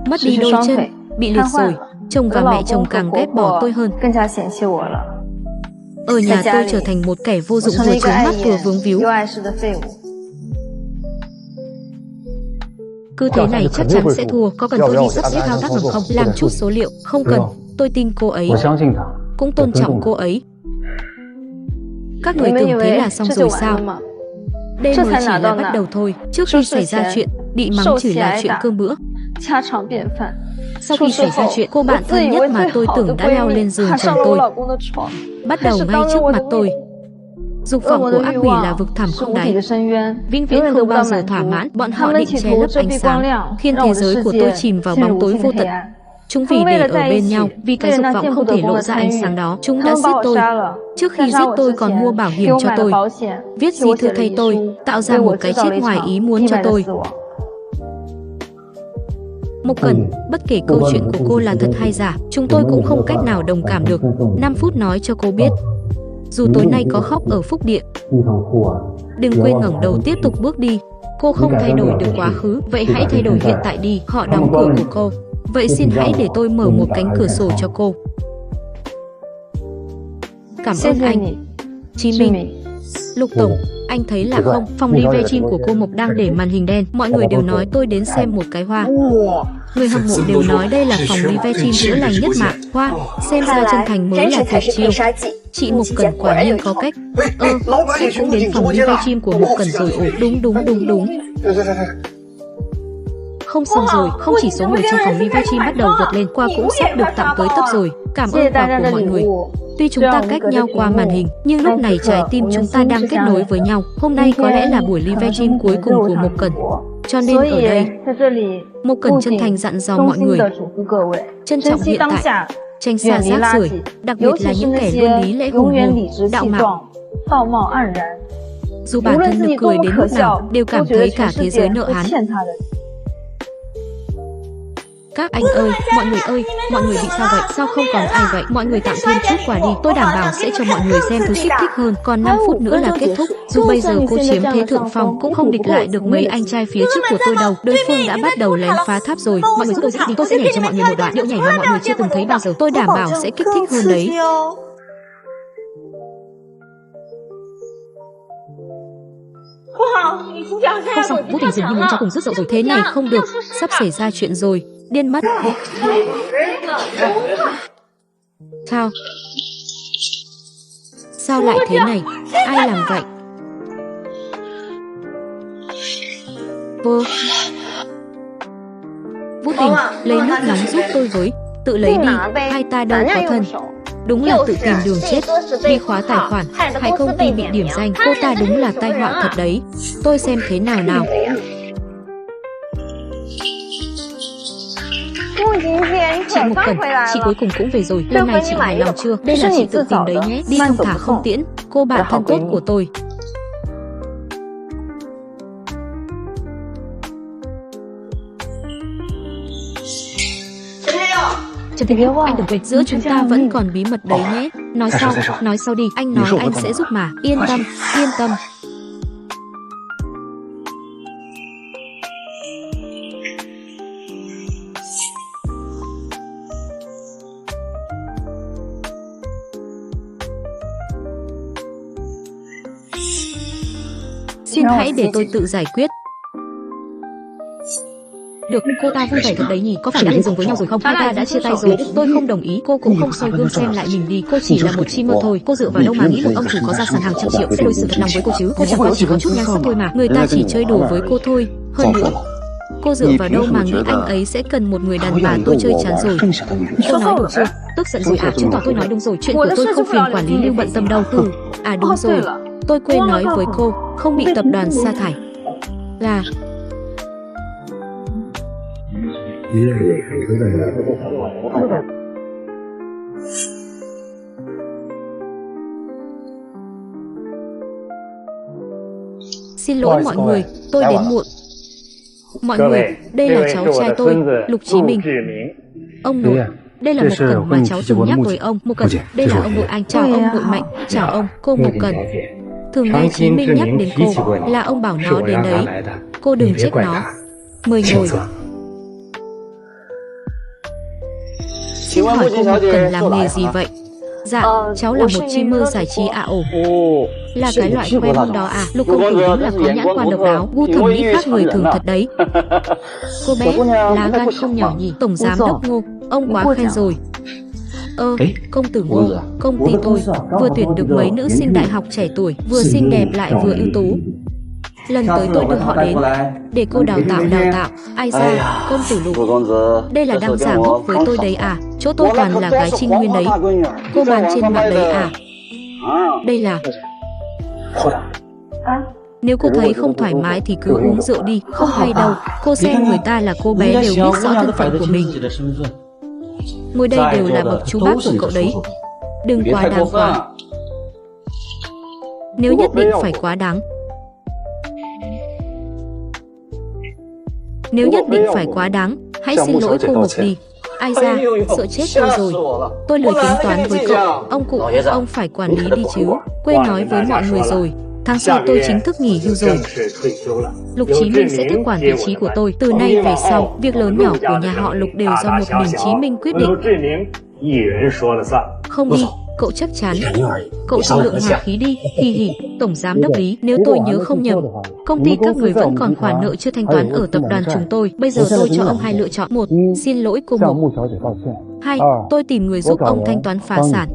mất đi đôi chân, bị liệt rồi. Chồng và mẹ chồng càng ghét bỏ tôi hơn. Ở nhà tôi trở thành một kẻ vô dụng, vừa trốn mắt vừa vướng víu. Cứ thế này chắc chắn sẽ thua. Có cần tôi đi sắp xếp thao tác ngầm không? Làm chút số liệu. Không cần, tôi tin cô ấy, cũng tôn trọng cô ấy. Các người tưởng thế là xong rồi sao? Đây mới chỉ là bắt đầu thôi. Trước khi xảy ra chuyện, bị mắng chỉ là chuyện cơm bữa. Sau khi xảy ra chuyện, cô bạn thân nhất mà tôi tưởng đã leo lên giường chồng tôi, bắt đầu ngay trước mặt tôi. Dục vọng của ác quỷ là vực thẳm không đáy, vĩnh viễn không bao giờ thỏa mãn. Bọn họ định che lấp ánh sáng, khiến thế giới của tôi chìm vào bóng tối vô tận. Chúng vì để ở bên nhau, vì cái dục vọng không thể lộ ra ánh sáng đó, chúng đã giết tôi. Trước khi giết tôi còn mua bảo hiểm cho tôi, viết di thư thay tôi, tạo ra một cái chết ngoài ý muốn cho tôi. Mộc Cẩn, bất kể câu chuyện của cô là thật hay giả, chúng tôi cũng không cách nào đồng cảm được. 5 phút nói cho cô biết, dù tối nay có khóc ở phúc địa, đừng quên ngẩng đầu tiếp tục bước đi. Cô không thay đổi được quá khứ, vậy hãy thay đổi hiện tại đi. Họ đóng cửa của cô, vậy xin hãy để tôi mở một cánh cửa sổ cho cô. Cảm ơn anh. Chí Minh. Lục Tổng, anh thấy là không, phòng live-stream của cô Mộc đang để màn hình đen. Mọi người đều nói tôi đến xem một cái hoa. Người hâm mộ đều nói đây là phòng live-stream chữa lành nhất mạng. Hoa, xem ra chân thành mới là tuyệt chiêu. Chị Mộc Cẩn quả nhiên có cách. Em cũng đến phòng live-stream của Mộc Cẩn rồi. Ồ, đúng. Không xong rồi, không chỉ số người trong phòng live-stream bắt đầu vượt lên, quà cũng sắp được tặng tới tấp rồi. Cảm ơn quà của mọi người. Tuy chúng ta cách nhau qua màn hình, nhưng lúc này trái tim chúng ta đang kết nối với nhau. Hôm nay có lẽ là buổi live-stream cuối cùng của Mộc Cẩn. Cho nên ở đây, Mộc Cẩn chân thành dặn dò mọi người, trân trọng hiện tại, tránh xa rác rưởi, đặc biệt là những kẻ luôn lý lẽ hùng hồn, đạo mạo. Dù bản thân nực cười đến mức nào, đều cảm thấy cả thế giới nợ hắn. Các anh ơi, mọi người bị sao vậy? Sao không còn ai vậy? Mọi người tặng thêm chút quà đi, tôi đảm bảo sẽ cho mọi người xem thứ kích thích hơn. Còn 5 phút nữa là kết thúc. Dù bây giờ cô chiếm thế thượng phong, cũng không địch lại được mấy anh trai phía trước của tôi đâu. Đối phương đã bắt đầu lén phá tháp rồi. Mọi người giúp tôi đi, tôi sẽ nhảy cho mọi người một đoạn điệu nhảy mà mọi người chưa từng thấy bao giờ. Tôi đảm bảo sẽ kích thích hơn đấy. Không xong, vô tình dừng nhưng cho cùng rứt dậu rồi. Thế này không được, sắp xảy ra chuyện rồi. Điên mất. Sao lại thế này? Ai làm vậy? Vô tình, lấy nước nóng giúp tôi với. Tự lấy đi, hai ta đâu có thân. Đúng là tự tìm đường chết. Bị khóa tài khoản, hại công ty bị điểm danh. Cô ta đúng là tai họa thật đấy. Tôi xem thế nào nào. Chị Mộc Cẩn, chị cuối cùng cũng về rồi. Lần này chị hài lòng chưa? Đây là chị tự tìm đấy nhé. Đi thong thả không tiễn. Cô bạn thân tốt của tôi. Trần Tình Yêu, anh đừng quên, giữa chúng ta vẫn còn bí mật đấy nhé. Nói sau đi. Anh nói anh sẽ giúp mà. Yên tâm. Xin hãy để tôi tự giải quyết. Được, cô ta vui vẻ thật đấy nhỉ. Có phải đã lên giường với nhau rồi không? Hai ta đã chia tay rồi. Tôi không đồng ý. Cô cũng không soi gương xem lại mình đi. Cô chỉ là một chi mơ thôi. Cô dựa vào đâu mà nghĩ một ông chủ có gia sản hàng trăm triệu sẽ đối xử thật lòng với cô chứ? Cô chẳng qua chỉ có chút nhan sắc thôi mà. Người ta chỉ chơi đùa với cô thôi. Hơn nữa, cô dựa vào đâu mà nghĩ anh ấy sẽ cần một người đàn bà? Tôi chơi chán rồi. Tôi nói đủ chưa? Tức giận rồi à? Chứng tỏ tôi nói đúng rồi. Chuyện của tôi không phiền quản lý Lưu bận tâm đâu. À đúng rồi, tôi quên nói với cô, không bị tập đoàn sa thải là Xin lỗi mọi người, tôi đến muộn. Mọi người, đây là cháu trai tôi, Lục Chí Minh. Ông nội, đây là Một Cẩn mà cháu từng nhắc với ông. Một Cẩn, đây là ông nội anh. Chào ông nội Mạnh, chào ông, cô Một Cẩn. Thường nghe Chí Minh nhắc đến cô là ông bảo nó đến đấy. Cô đừng trách nó. Mời ngồi. Xin hỏi cô Một Cẩn làm nghề gì vậy? Dạ, cháu là một streamer giải trí ạ. Ồ, là cái loại khoe mong đó à? Lục công tử đúng là có nhãn quan độc đáo, gu thẩm mỹ khác người thường thật đấy. Cô bé, lá gan không nhỏ nhỉ? Tổng giám đốc Ngô, ông quá khen rồi. Công tử Ngô, công ty tôi vừa tuyển được mấy nữ sinh đại học trẻ tuổi, vừa xinh đẹp lại vừa ưu tú. Lần tới tôi đưa họ đến để cô đào tạo. Ai ra, công tử Lục, đây là đang giả ngốc với tôi đấy à? Chỗ tôi toàn là gái trinh nguyên đấy. Cô bán trên mạng đấy à? Đây là... Nếu cô thấy không thoải mái thì cứ uống rượu đi, không hay đâu. Cô xem người ta là cô bé đều biết rõ thân phận của mình. Ngồi đây đều là bậc chú bác của cậu đấy. Đừng quá đáng quá. Nếu nhất định phải quá đáng, nếu nhất định phải quá đáng, hãy xin lỗi cô Mộc đi. Ai ra, sợ chết tôi rồi. Tôi lười tính toán với cậu. Ông cụ, ông phải quản lý đi chứ. Quên nói với mọi người rồi. Tháng sau tôi chính thức nghỉ hưu rồi. Lục Chí Minh sẽ tiếp quản vị trí của tôi. Từ nay về sau, việc lớn nhỏ của nhà họ Lục đều do một mình Chí Minh quyết định. Không đi, cậu chắc chắn. Cậu thương lượng hòa khí đi. Hì hì, tổng giám đốc Lý, nếu tôi nhớ không nhầm, công ty các người vẫn còn khoản nợ chưa thanh toán ở tập đoàn chúng tôi. Bây giờ tôi cho ông hai lựa chọn. Một, xin lỗi cô Mộc. Hai, tôi tìm người giúp ông thanh toán phá sản.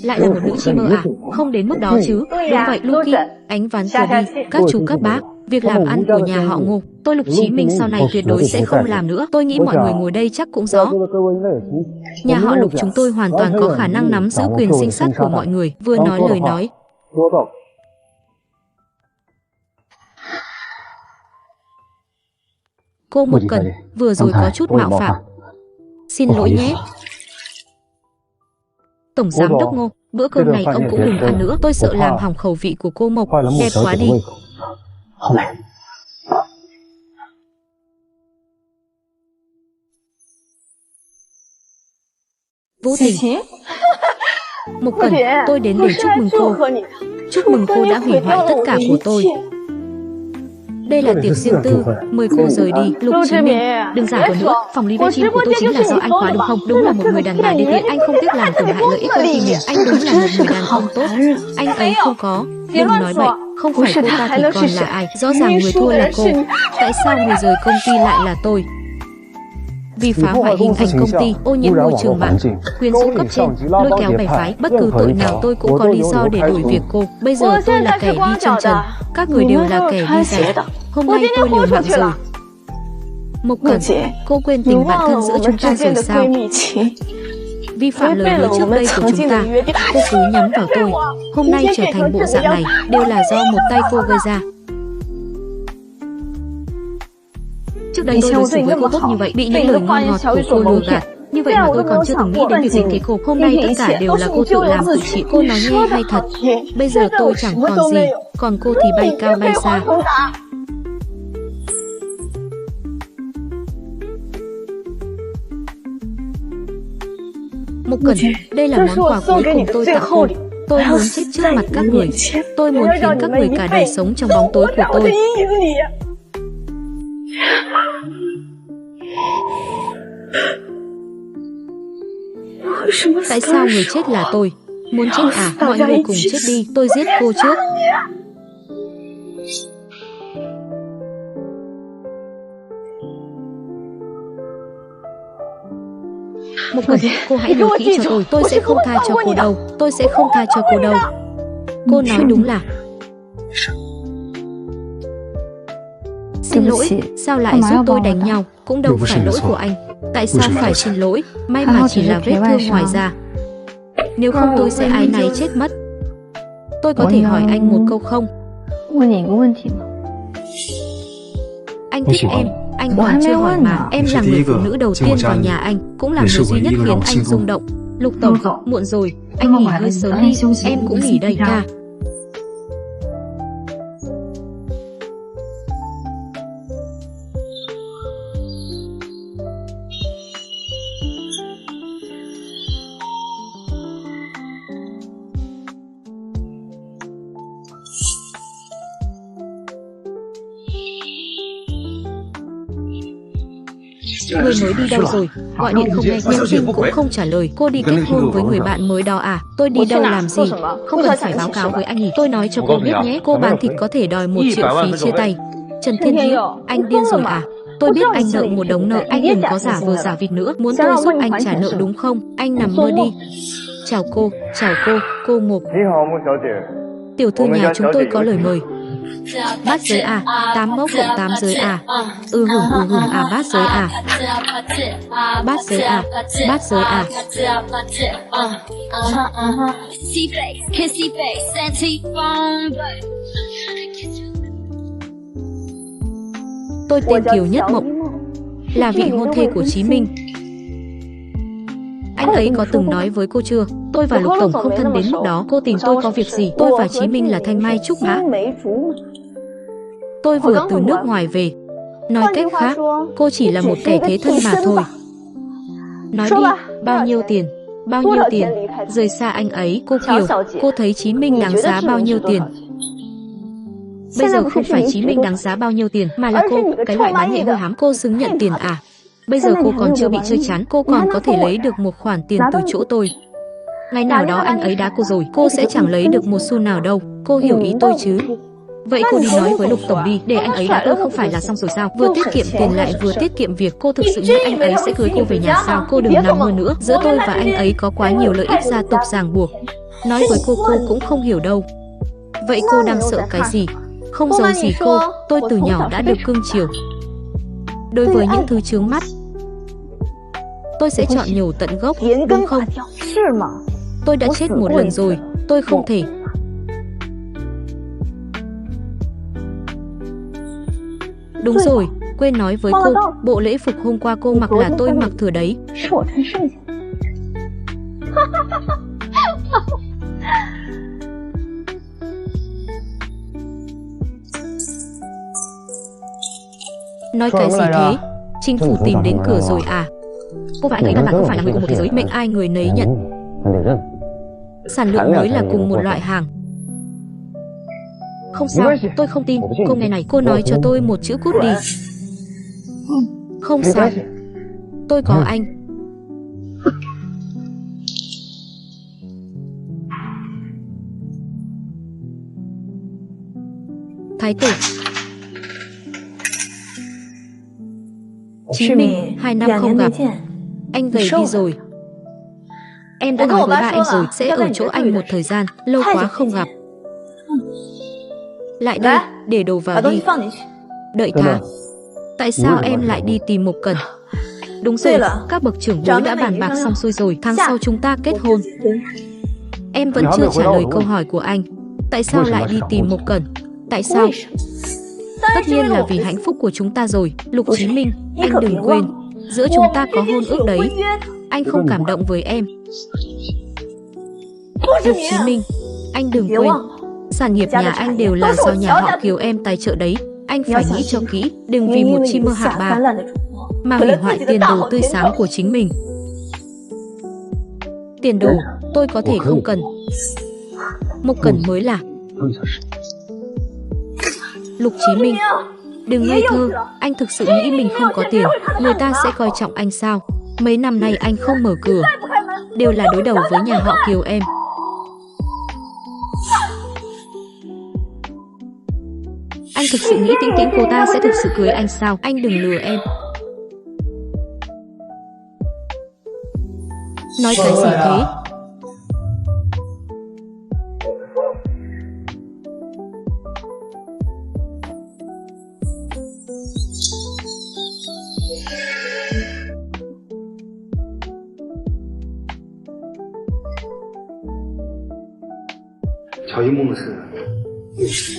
Lại là một nữ streamer à? Không đến mức đó chứ. Đúng vậy Lucky, ánh ván cờ đi. Các chú các bác, việc làm ăn của nhà họ Ngô, tôi Lục Chí Minh sau này tuyệt đối sẽ không làm nữa. Tôi nghĩ mọi người ngồi đây chắc cũng rõ. Nhà họ Lục chúng tôi hoàn toàn có khả năng nắm giữ quyền sinh sát của mọi người. Vừa nói lời nói. Cô Một Cẩn, vừa rồi có chút mạo phạm. Xin lỗi nhé. Tổng giám đốc Ngô, bữa cơm này ông cũng đừng ăn nữa. Tôi sợ làm hỏng khẩu vị của cô Mộc. Đẹp quá đi. Vô tình. Một Cẩn, tôi đến để chúc mừng cô. Chúc mừng cô đã hủy hoại tất cả của tôi. Đây là tiệc riêng tư, mời cô rời đi. Lục Chí Minh, đừng giả vờ nữa. Phòng livestream của tôi chính là do anh khóa đúng không? Đúng là một người đàn bà đê tiện. Anh không tiếc làm tổn hại lợi ích công ty mình. Anh đúng là một người đàn ông tốt. Anh ấy không có. Đừng nói bậy. Không phải cô ta thì còn là ai? Rõ ràng người thua là cô. Tại sao người rời công ty lại là tôi? Vì phá hoại hình ảnh công ty, ô nhiễm môi trường mạng, quyến rũ cấp trên, lôi kéo bè phái, bất cứ tội nào tôi cũng có lý do để đuổi việc cô. Bây giờ tôi là kẻ đi chân trần, các người đều là kẻ đi giày. Hôm nay tôi liều mạng rồi. Một Cẩn, cô quên tình bạn thân giữa chúng ta rồi sao? Vi phạm lời hứa trước đây của chúng ta, cô cứ nhắm vào tôi. Hôm nay trở thành bộ dạng này đều là do một tay cô gây ra. Trước đây tôi đối xử với cô tốt như vậy, bị những lời ngon ngọt của cô lừa gạt. Như vậy mà tôi còn chưa từng nghĩ đến việc dính kế cô. Hôm nay tất cả đều là cô tự làm tự chịu. Cô nói nghe hay thật. Bây giờ tôi chẳng còn gì, còn cô thì bay cao bay xa. Một Cẩn, đây là món quà cuối cùng tôi tặng cô. Tôi muốn chết trước mặt các người. Tôi muốn khiến các người cả đời sống trong bóng tối của tôi. Tại sao người chết là tôi? Muốn chết à? Mọi người cùng chết đi, tôi giết cô trước. Một Cẩn, cô hãy nhớ kỹ cho tôi sẽ không tha cho cô đâu. Tôi sẽ không tha cho cô đâu. Cô nói đúng là... Xin lỗi, sao lại giúp tôi đánh nhau? Cũng đâu phải lỗi của anh. Tại sao phải xin lỗi? May mà chỉ là vết thương ngoài da. Nếu không tôi sẽ áy náy chết mất. Tôi có thể hỏi anh một câu không? Anh thích em, Anh còn chưa hỏi mà. Em là người phụ nữ đầu tiên vào nhà anh, cũng là người duy nhất khiến anh rung động. Lục tổng, muộn rồi, anh nghỉ hơi sớm đi. Em cũng nghỉ đây ca. Người mới đi đâu rồi? Gọi điện không nghe, nhắn tin cũng không trả lời. Cô đi kết hôn với người bạn mới đó à? Tôi đi đâu làm gì? Không cần phải báo cáo với anh nhỉ? Tôi nói cho cô biết nhé, cô bán thịt có thể đòi 1 triệu phí chia tay. Trần Thiên Hữu, anh điên rồi à? Tôi biết anh nợ một đống nợ, anh đừng có giả vờ giả vịt nữa. Muốn tôi giúp anh trả nợ đúng không? Anh nằm mơ đi. Chào cô Mục. Tiểu thư nhà chúng tôi có lời mời. Bát giới à? 8 mẫu cộng 8 giới à? Hửng à, bát giới à? Bát giới à? Bát giới à? Tôi tên Kiều Nhất Mộng, là vị hôn thê của Chí Minh. Anh ấy có từng nói với cô chưa? Tôi và Lục tổng không thân đến mức đó. Cô tìm tôi có việc gì? Tôi và Chí Minh là thanh mai trúc mã. Tôi vừa từ nước ngoài về. Nói cách khác, cô chỉ là một kẻ thế thân mà thôi. Nói đi, bao nhiêu tiền? Bao nhiêu tiền? Rời xa anh ấy, cô Kiều, cô thấy Chí Minh đáng giá bao nhiêu tiền? Bây giờ không phải Chí Minh đáng giá bao nhiêu tiền, mà là cô, cái loại bán nhẹ hôi hám. Cô xứng nhận tiền à? Bây giờ cô còn chưa bị chơi chán, cô còn có thể lấy được một khoản tiền từ chỗ tôi. Ngày nào đó anh ấy đá cô rồi, cô sẽ chẳng lấy được một xu nào đâu. Cô hiểu ý tôi chứ? Vậy cô đi nói với Lục tổng đi, để anh ấy đá tôi không phải là xong rồi sao? Vừa tiết kiệm tiền lại vừa tiết kiệm việc. Cô thực sự nghĩ anh ấy sẽ cưới cô về nhà sao? Cô đừng nằm mơ nữa. Giữa tôi và anh ấy có quá nhiều lợi ích gia tộc ràng buộc. Nói với cô cũng không hiểu đâu. Vậy cô đang sợ cái gì? Không giấu gì cô, tôi từ nhỏ đã được cưng chiều. Đối với những thứ chướng mắt, tôi sẽ chọn nhổ tận gốc, đúng không? Tôi đã chết một lần rồi, tôi không thể. Đúng rồi, quên nói với cô, bộ lễ phục hôm qua cô mặc là tôi mặc thừa đấy. Nói cái gì thế? Chính phủ tìm đến cửa rồi à? Cô và anh ấy căn bản không phải là người cùng một thế giới, mệnh ai người nấy nhận. Sản lượng mới là cùng một loại hàng. Không sao, tôi không tin. Cô nghe này, cô nói cho tôi một chữ cút đi. Không sao, tôi có anh. Thái tử. Chí Minh, 2 năm không gặp. Anh gầy đi rồi. Em đã nói với ba em rồi, sẽ ở chỗ anh một thời gian. Lâu quá không gặp. Lại đây, để đồ vào đi. Đợi cả. Tại sao em lại đi tìm Mộc Cẩn? Đúng rồi, các bậc trưởng bối đã bàn bạc xong xuôi rồi. Tháng sau chúng ta kết hôn. Em vẫn chưa trả lời câu hỏi của anh. Tại sao lại đi tìm Mộc Cẩn? Tại sao? Tất nhiên là vì hạnh phúc của chúng ta rồi. Lục Chí Minh, anh đừng quên, giữa chúng ta có hôn ước đấy. Anh không cảm động với em. Lục Chí Minh, anh đừng quên, sản nghiệp nhà anh đều là do nhà họ Kiều em tài trợ đấy. Anh phải nghĩ cho kỹ, đừng vì một chim mơ hạ ba mà hủy hoại tiền đồ tươi sáng của chính mình. Tiền đồ, tôi có thể không cần. Mộc Cẩn mới là. Lục Chí Minh, đừng ngây thơ, anh thực sự nghĩ mình không có tiền, người ta sẽ coi trọng anh sao? Mấy năm nay anh không mở cửa, đều là đối đầu với nhà họ Kiều em. Anh thực sự nghĩ Tĩnh Tĩnh cô ta sẽ thực sự cưới anh sao? Anh đừng lừa em. Nói cái gì thế?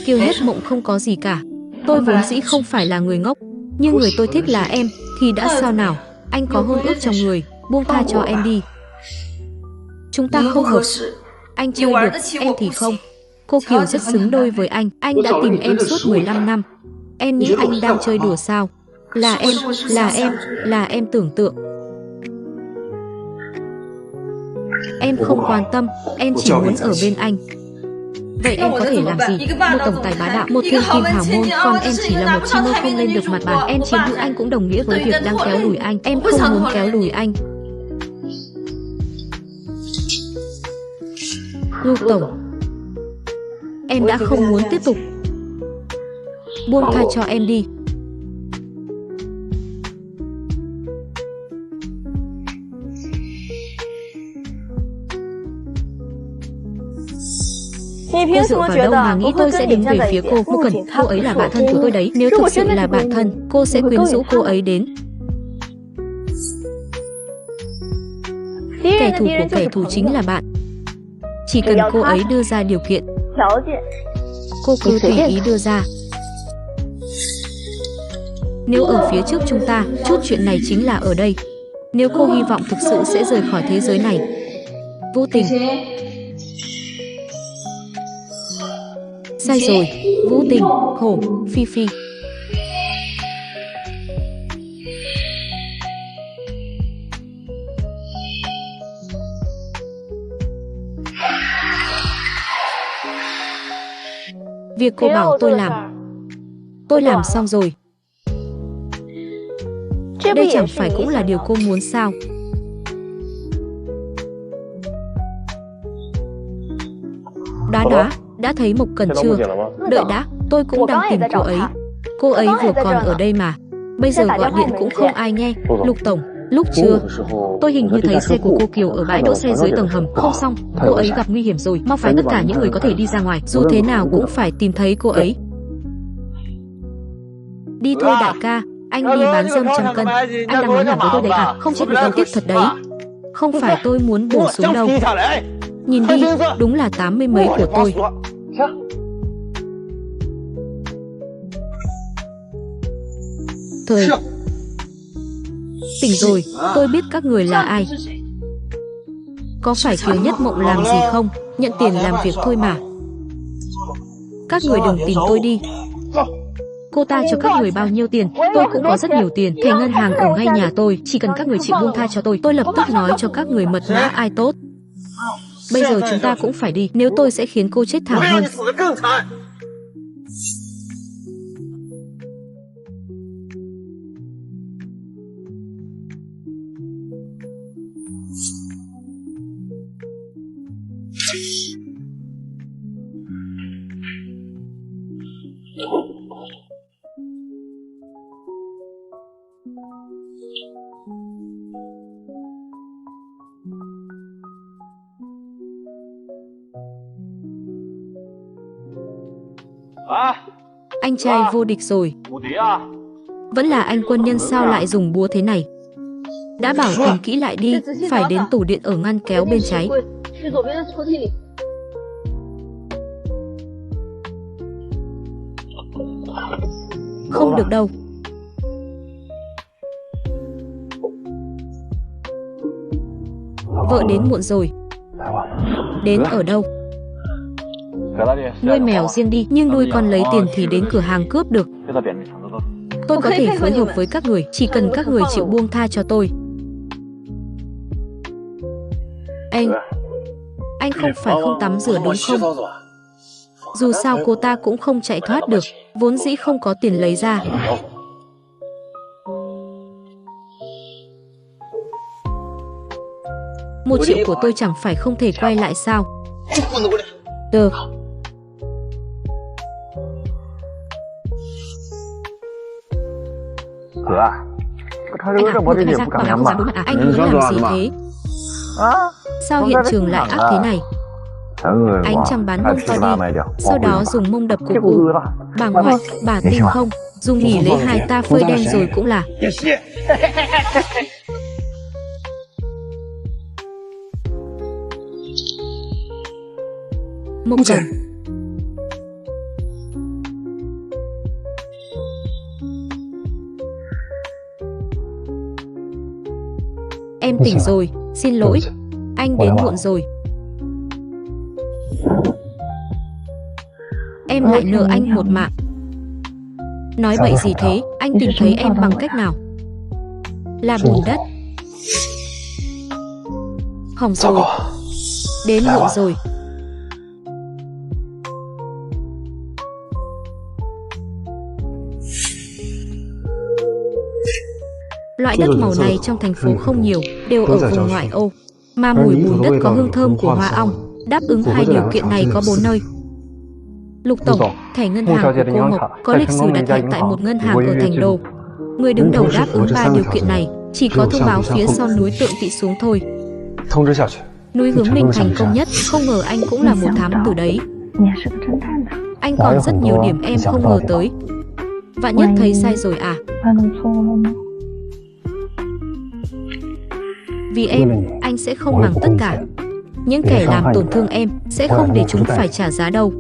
Kiều Nhất Mộng không có gì cả. Tôi vốn dĩ không phải là người ngốc. Nhưng người tôi thích là em, thì đã sao nào? Anh có hôn ước trong người, buông tha cho em đi. Chúng ta không hợp. Anh chơi được, em thì không. Cô Kiều rất xứng đôi với anh đã tìm em suốt 15 năm. Em nghĩ anh đang chơi đùa sao? Là em tưởng tượng. Em không quan tâm, em chỉ muốn ở bên anh. Vậy em có thể làm gì? Một tổng tài bá đạo, một thiên kim hào môn, còn em chỉ là một chim mơ không lên được mặt bàn. Em chiếm hữu anh cũng đồng nghĩa với việc đang kéo lùi anh. Em không muốn kéo lùi anh. Lục tổng, em đã không muốn tiếp tục. Buông tha cho em đi. Cô dựa vào đâu mà nghĩ tôi sẽ đứng về phía cô? Một Cẩn, cô ấy là bạn thân của tôi đấy. Nếu thực sự là bạn thân, cô sẽ quyến rũ cô ấy đến. Kẻ thù của kẻ thù chính là bạn. Chỉ cần cô ấy đưa ra điều kiện, cô cứ tùy ý đưa ra. Nếu ở phía trước chúng ta, chút chuyện này chính là ở đây. Nếu cô hy vọng thực sự sẽ rời khỏi thế giới này. Vô tình. Sai rồi, vô tình, hổ, phi phi. Việc cô bảo tôi làm xong rồi. Đây chẳng phải cũng là điều cô muốn sao? Đã thấy Mộc Cẩn chưa? Đợi đã, tôi cũng đang tìm cô ấy. Cô ấy vừa còn ở đây mà. Bây giờ gọi điện cũng không ai nghe. Lục tổng, lúc trưa tôi hình như thấy xe của cô Kiều ở bãi đỗ xe dưới tầng hầm. Không xong, cô ấy gặp nguy hiểm rồi. Mau phái tất cả những người có thể đi ra ngoài. Dù thế nào cũng phải tìm thấy cô ấy. Đi thôi đại ca, anh đi bán dơm trăm cân. Anh đang nói nhảm với tôi đấy à? Không chết được đâu, tiếc thật đấy. Không phải tôi muốn bổ sung đâu. Nhìn đi, đúng là 80 mấy của tôi. Thời tỉnh rồi, tôi biết các người là ai. Có phải Kiều Nhất Mộng làm gì không? Nhận tiền làm việc thôi mà. Các người đừng tìm tôi đi. Cô ta cho các người bao nhiêu tiền? Tôi cũng có rất nhiều tiền. Thẻ ngân hàng ở ngay nhà tôi. Chỉ cần các người chịu buông tha cho tôi lập tức nói cho các người mật mã ai tốt. Bây giờ chúng ta cũng phải đi. Nếu tôi sẽ khiến cô chết thảm hơn. Anh trai vô địch rồi. Vẫn là anh quân nhân sao lại dùng búa thế này? Đã bảo tìm kỹ lại đi. Phải đến tủ điện ở ngăn kéo bên trái. Không được đâu. Vợ đến muộn rồi. Đến ở đâu? Nuôi mèo riêng đi, nhưng nuôi con lấy tiền thì đến cửa hàng cướp được. Tôi có thể phối hợp với các người, chỉ cần các người chịu buông tha cho tôi. Anh không phải không tắm rửa đúng không? Dù sao cô ta cũng không chạy thoát được, vốn dĩ không có tiền lấy ra. Một triệu của tôi chẳng phải không thể quay lại sao? Được. Anh muốn thấy ra bảo đảm không dám đối mặt à? Anh muốn làm gì thế? Sao hiện trường lại ác thế này? Anh chăm bán mông to đi, sau đó dùng mông đập cục củ. Bà ngoại, bà tin không? Dùng nghỉ lấy hai ta phơi đen rồi cũng là. Mông trần. Em tỉnh rồi, xin lỗi. Anh đến muộn rồi. Em lại nợ anh một mạng. Nói bậy gì thế? Anh tìm thấy em bằng cách nào? Là bùn đất. Hỏng rồi. Đến muộn rồi. Loại đất màu này trong thành phố không nhiều, đều ở vùng ngoại ô. Mà mùi bùn đất có hương thơm của hoa ong. Đáp ứng hai điều kiện này có 4 nơi. Lục tổng, thẻ ngân hàng của cô Mộc có lịch sử đặt hẹn tại một ngân hàng ở thành đô. Người đứng đầu đáp ứng 3 điều kiện này, chỉ có thông báo phía sau núi Tượng Tị xuống thôi. Núi Hướng Minh thành công nhất, không ngờ anh cũng là một thám tử đấy. Anh còn rất nhiều điểm em không ngờ tới. Vạn nhất thấy sai rồi à? Vì em, anh sẽ không mang tất cả. Những kẻ làm tổn thương em sẽ không để chúng phải trả giá đâu.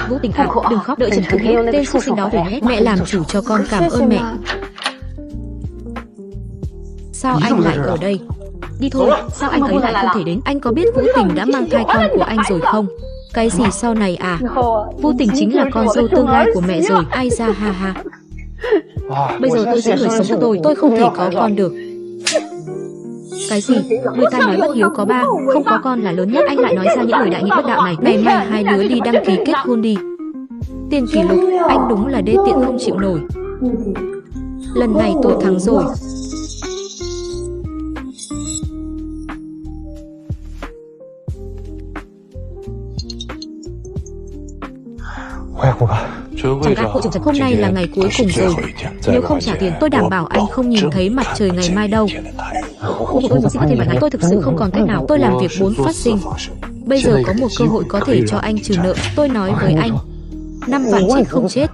Vũ Tình à, đừng khóc, đợi Trần Khánh hết. Tên xúc sinh đó về hết. Mẹ làm chủ cho con, cảm ơn mẹ. Sao anh lại ở đây? Đi thôi, sao anh ấy lại không thể đến? Anh có biết Vũ Tình đã mang thai con của anh rồi không? Cái gì sau này à? Vũ Tình chính là con dâu tương lai của mẹ rồi. Ai ra ha ha. Bây giờ tôi sẽ người sống cho tôi không thể có con được. Cái gì? Người ta nói bất hiếu có 3, không có con là lớn nhất. Anh lại nói ra những lời đại nghịch bất đạo này. Ngày mai hai đứa đi đăng ký kết hôn đi. Tiền kỷ lục, anh đúng là đê tiện không chịu nổi. Lần này tôi thắng rồi. Chẳng các hội trưởng, hôm nay là ngày cuối cùng rồi. Nếu không trả tiền, tôi đảm bảo anh không nhìn thấy mặt trời ngày mai đâu. Tôi muốn xin thêm vài ngày, tôi thực sự không còn cách nào. Tôi làm việc 4 phát sinh. Bây giờ có một cơ hội có thể cho anh trừ nợ. Tôi nói với anh, 5 vạn chết không chết.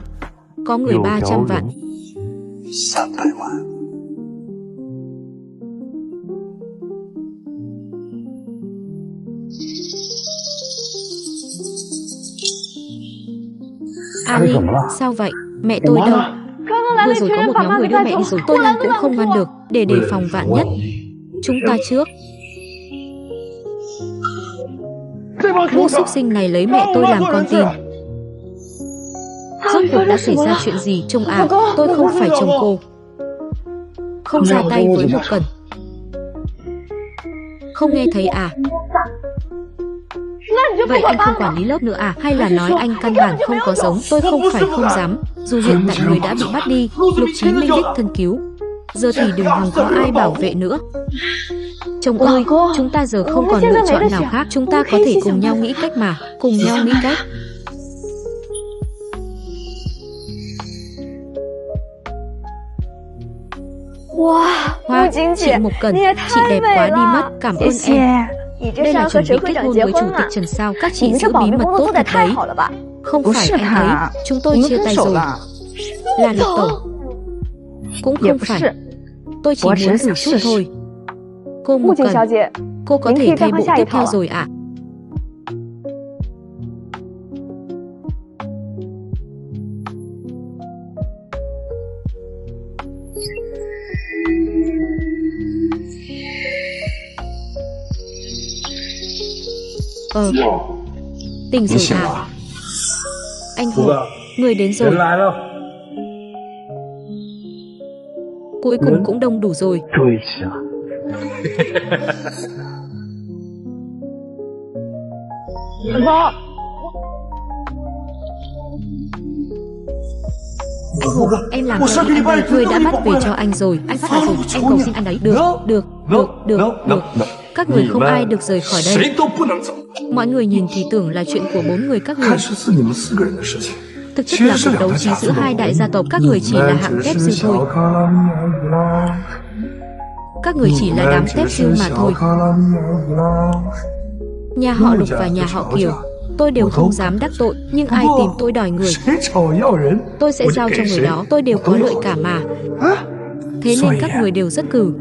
Có người 300 vạn. Ali, sao vậy? Mẹ tôi đâu? Vừa rồi có một nhóm người đưa mẹ đi rồi. Tôi ngăn cũng không ngăn được, để đề phòng vạn nhất. Chúng ta trước. Lũ xúc sinh này lấy mẹ tôi làm con tin. Rốt cuộc đã xảy ra chuyện gì? Chồng à, tôi không phải chồng cô. Không ra tay với một cần. Không nghe thấy à? Vậy anh không quản lý lớp nữa à? Hay là nói anh căn bản không có giống? Tôi không phải không dám. Dù hiện tại người đã bị bắt đi, Lục Chí Minh đích thân cứu. Giờ thì đừng hòng có ai bảo vệ nữa. Chồng ơi, chúng ta giờ không còn lựa chọn nào khác. Chúng ta có thể cùng nhau nghĩ cách mà. Cùng nhau nghĩ cách. Hoa, chị Mộc Cần, chị đẹp quá đi mất. Cảm ơn em. Đây là chuẩn bị kết hôn với chủ tịch Trần sao? Các chị giữ bí mật tốt thật đấy. Không phải em thấy, chúng tôi chia tay rồi. Là Lục tổng. Cũng không phải. Tôi chỉ muốn thử chút thôi. Cô Mộc Cần, cô có thể thay bộ tiếp theo rồi ạ? Tỉnh rồi à? Anh Hồ, người đến rồi. Cuối cùng cũng đông đủ rồi. Hồ, em làm cho anh đây. Người đã bắt về cho anh rồi. Anh phát ra rồi, em cầu xin anh đấy. Được. Các người không ai được rời khỏi đây. Mọi người nhìn thì tưởng là chuyện của 4 người các người. Thực chất là cuộc đấu trí giữa 2 đại gia tộc. Các người chỉ là hạng tép sư thôi. Các người chỉ là đám tép sư mà thôi. Nhà họ Lục và nhà họ Kiều, tôi đều không dám đắc tội. Nhưng ai tìm tôi đòi người, tôi sẽ giao cho người đó. Tôi đều có lợi cả mà. Thế nên các người đều rất cừ.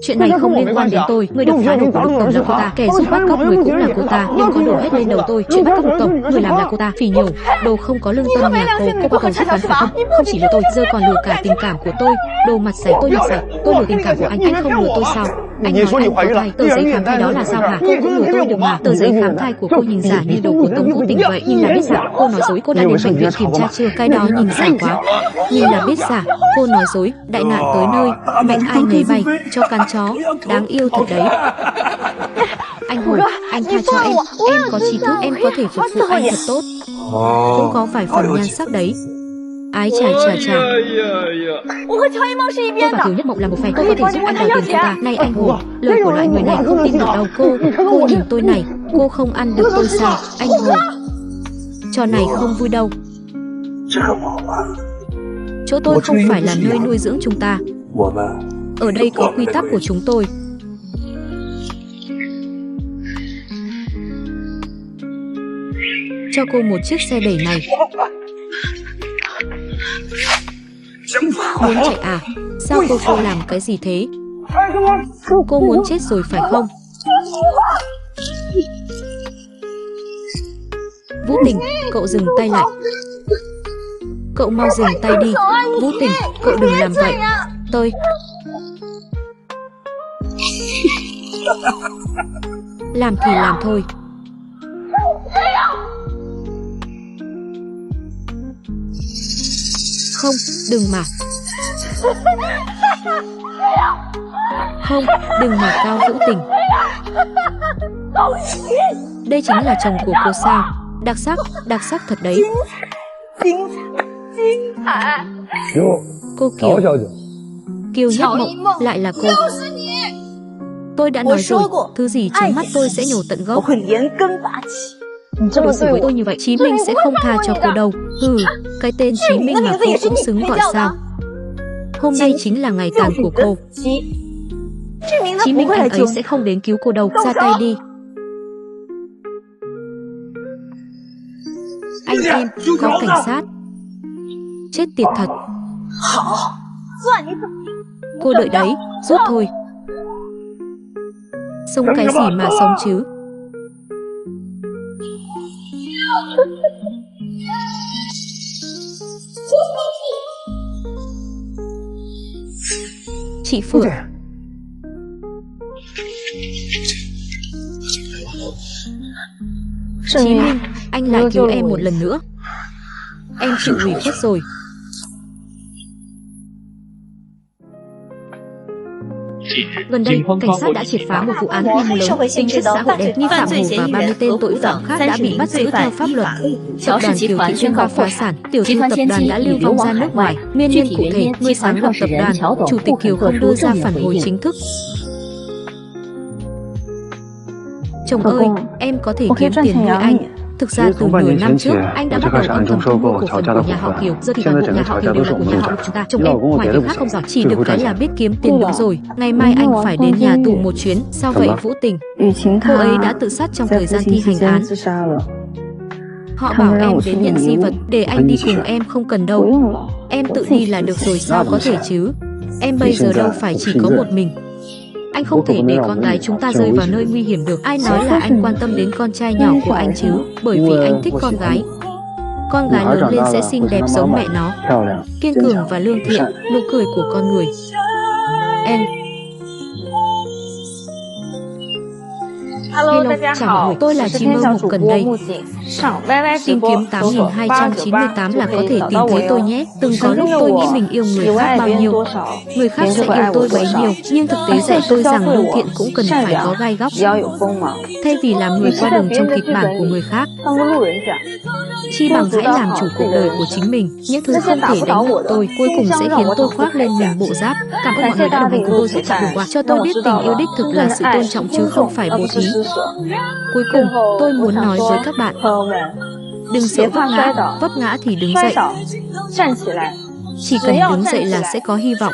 Chuyện này không liên quan đến tôi. Người đập phá đồ của Lục Tổng là cô ta, kẻ giúp bắt cóc người cũng là cô ta. Đừng có đổ hết lên đầu tôi. Chuyện bắt cóc Lục Tổng, người làm là cô ta. Phỉ nhổ, đồ không có lương tâm nhà cô qua cầu sát phán phải không? Không chỉ lừa tôi, giờ còn lừa cả tình cảm của tôi. Đồ mặt sảy, tôi mặt sảy. Tôi lừa tình cảm của anh không lừa tôi sao? Anh nói anh có thai, tờ giấy khám thai đó là sao hả? Cô cũng lừa tôi được mà. Tờ giấy khám thai của cô nhìn giả như đồ của Tống Vũ Tình vậy, nhưng là biết giả. Cô nói dối. Cô đã đến bệnh viện kiểm tra chưa? Cái đó nhìn giả quá. Nhìn là biết giả. Cô nói dối. Đại nạn tới nơi, mệnh ai nấy bay, cho căn chó. Đáng yêu thật đấy. Anh Hồ, anh tha cho em có trí thức, em có thể phục vụ anh thật tốt. Cũng có vài phần nhan sắc đấy. Ái chà. Tôi và Kiều Nhất Mộng là một phe, tôi có thể giúp anh đòi tiền cô ta. Này anh Hồ, lời của loại người này không tin được đâu. Cô nhìn tôi này, cô không ăn được tôi sao? Anh Hồ, trò này không vui đâu. Chỗ tôi không phải là nơi nuôi dưỡng chúng ta. Ở đây có quy tắc của chúng tôi. Cho cô một chiếc xe đẩy này. Muốn chạy à? Sao cô làm cái gì thế? Cô muốn chết rồi phải không? Vũ Tình, cậu dừng tay lại. Cậu mau dừng tay đi. Vũ Tình, cậu đừng làm vậy. Tôi làm thì làm thôi. Không, đừng mà. Không, đừng mà Cao Vũ Tình. Đây chính là chồng của cô sao? Đặc sắc thật đấy. Cô Kiều Nhất Mộng, lại là cô. Tôi đã nói rồi, thứ gì trứng mắt tôi sẽ nhổ tận gốc. Cô đối xử với tôi như vậy, Chí Minh sẽ không tha cho cô đâu. Cái tên Chí Minh mà cô cũng xứng gọi sao? Hôm nay chính là ngày tàn của cô. Chí Minh anh ấy sẽ không đến cứu cô đâu. Ra tay đi. Anh em, có cảnh sát. Chết tiệt thật. Cô đợi đấy, rút thôi. Sống cái gì mà sống chứ? Chị Phượng. Chí Minh, anh lại cứu em một lần nữa. Em chịu ủy khuất rồi. Gần đây, cảnh sát đã triệt phá một vụ án quy mô lớn, tính chất xã hội đẹp. Nghi phạm Hồ và 30 tên tội phạm khác đã bị bắt giữ theo pháp luật. Tập đoàn Kiều Thị tuyên bố phá sản, tiểu thư tập đoàn đã lưu vong ra nước ngoài. Nguyên nhân cụ thể, người sáng lập tập đoàn, chủ tịch Kiều không đưa ra phản hồi chính thức. Chồng ơi, em có thể kiếm tiền nuôi anh. Thực ra từ nửa năm trước, anh đã bắt đầu âm thầm thu mua cổ phần của nhà họ Kiều. Giờ thì toàn bộ nhà họ Kiều đều là của nhà họ Lục chúng ta. Chồng em, ngoài việc khác không giỏi, chỉ được cái là biết kiếm tiền đúng rồi. Ngày mai anh phải đến nhà tù một chuyến. Sao vậy Vũ Tình? Cô ấy đã tự sát trong thời gian thi hành án. Họ bảo em đến nhận di vật, để anh đi cùng em không cần đâu. Em tự đi là được rồi sao có thể chứ? Em bây giờ đâu phải chỉ có một mình. Anh không thể để con gái chúng ta rơi vào nơi nguy hiểm được. Ai nói là anh quan tâm đến con trai nhỏ của anh chứ? Bởi vì anh thích con gái. Con gái lớn lên sẽ xinh đẹp giống mẹ nó, kiên cường và lương thiện, nụ cười của con người. Em. Hello, chào mọi người, tôi là chim mơ mục gần đây. Tìm kiếm 8298 là có thể tìm thấy tôi nhé. Từng có lúc tôi nghĩ mình yêu người khác bao nhiêu, người khác sẽ yêu tôi bấy nhiêu. Nhưng thực tế dạy tôi rằng lương thiện cũng cần phải có gai góc. Thay vì làm người qua đường trong kịch bản của người khác, chi bằng hãy làm chủ cuộc đời của chính mình. Những thứ không thể đánh được tôi, cuối cùng sẽ khiến tôi khoác lên mình bộ giáp. Cảm ơn mọi người đã đồng hành cùng tôi suốt chặng đường qua, cho tôi biết tình yêu đích thực là sự tôn trọng chứ không phải bố thí. Cuối cùng, tôi muốn nói với các bạn, đừng sợ vấp ngã thì đứng dậy. Chỉ cần đứng dậy là sẽ có hy vọng.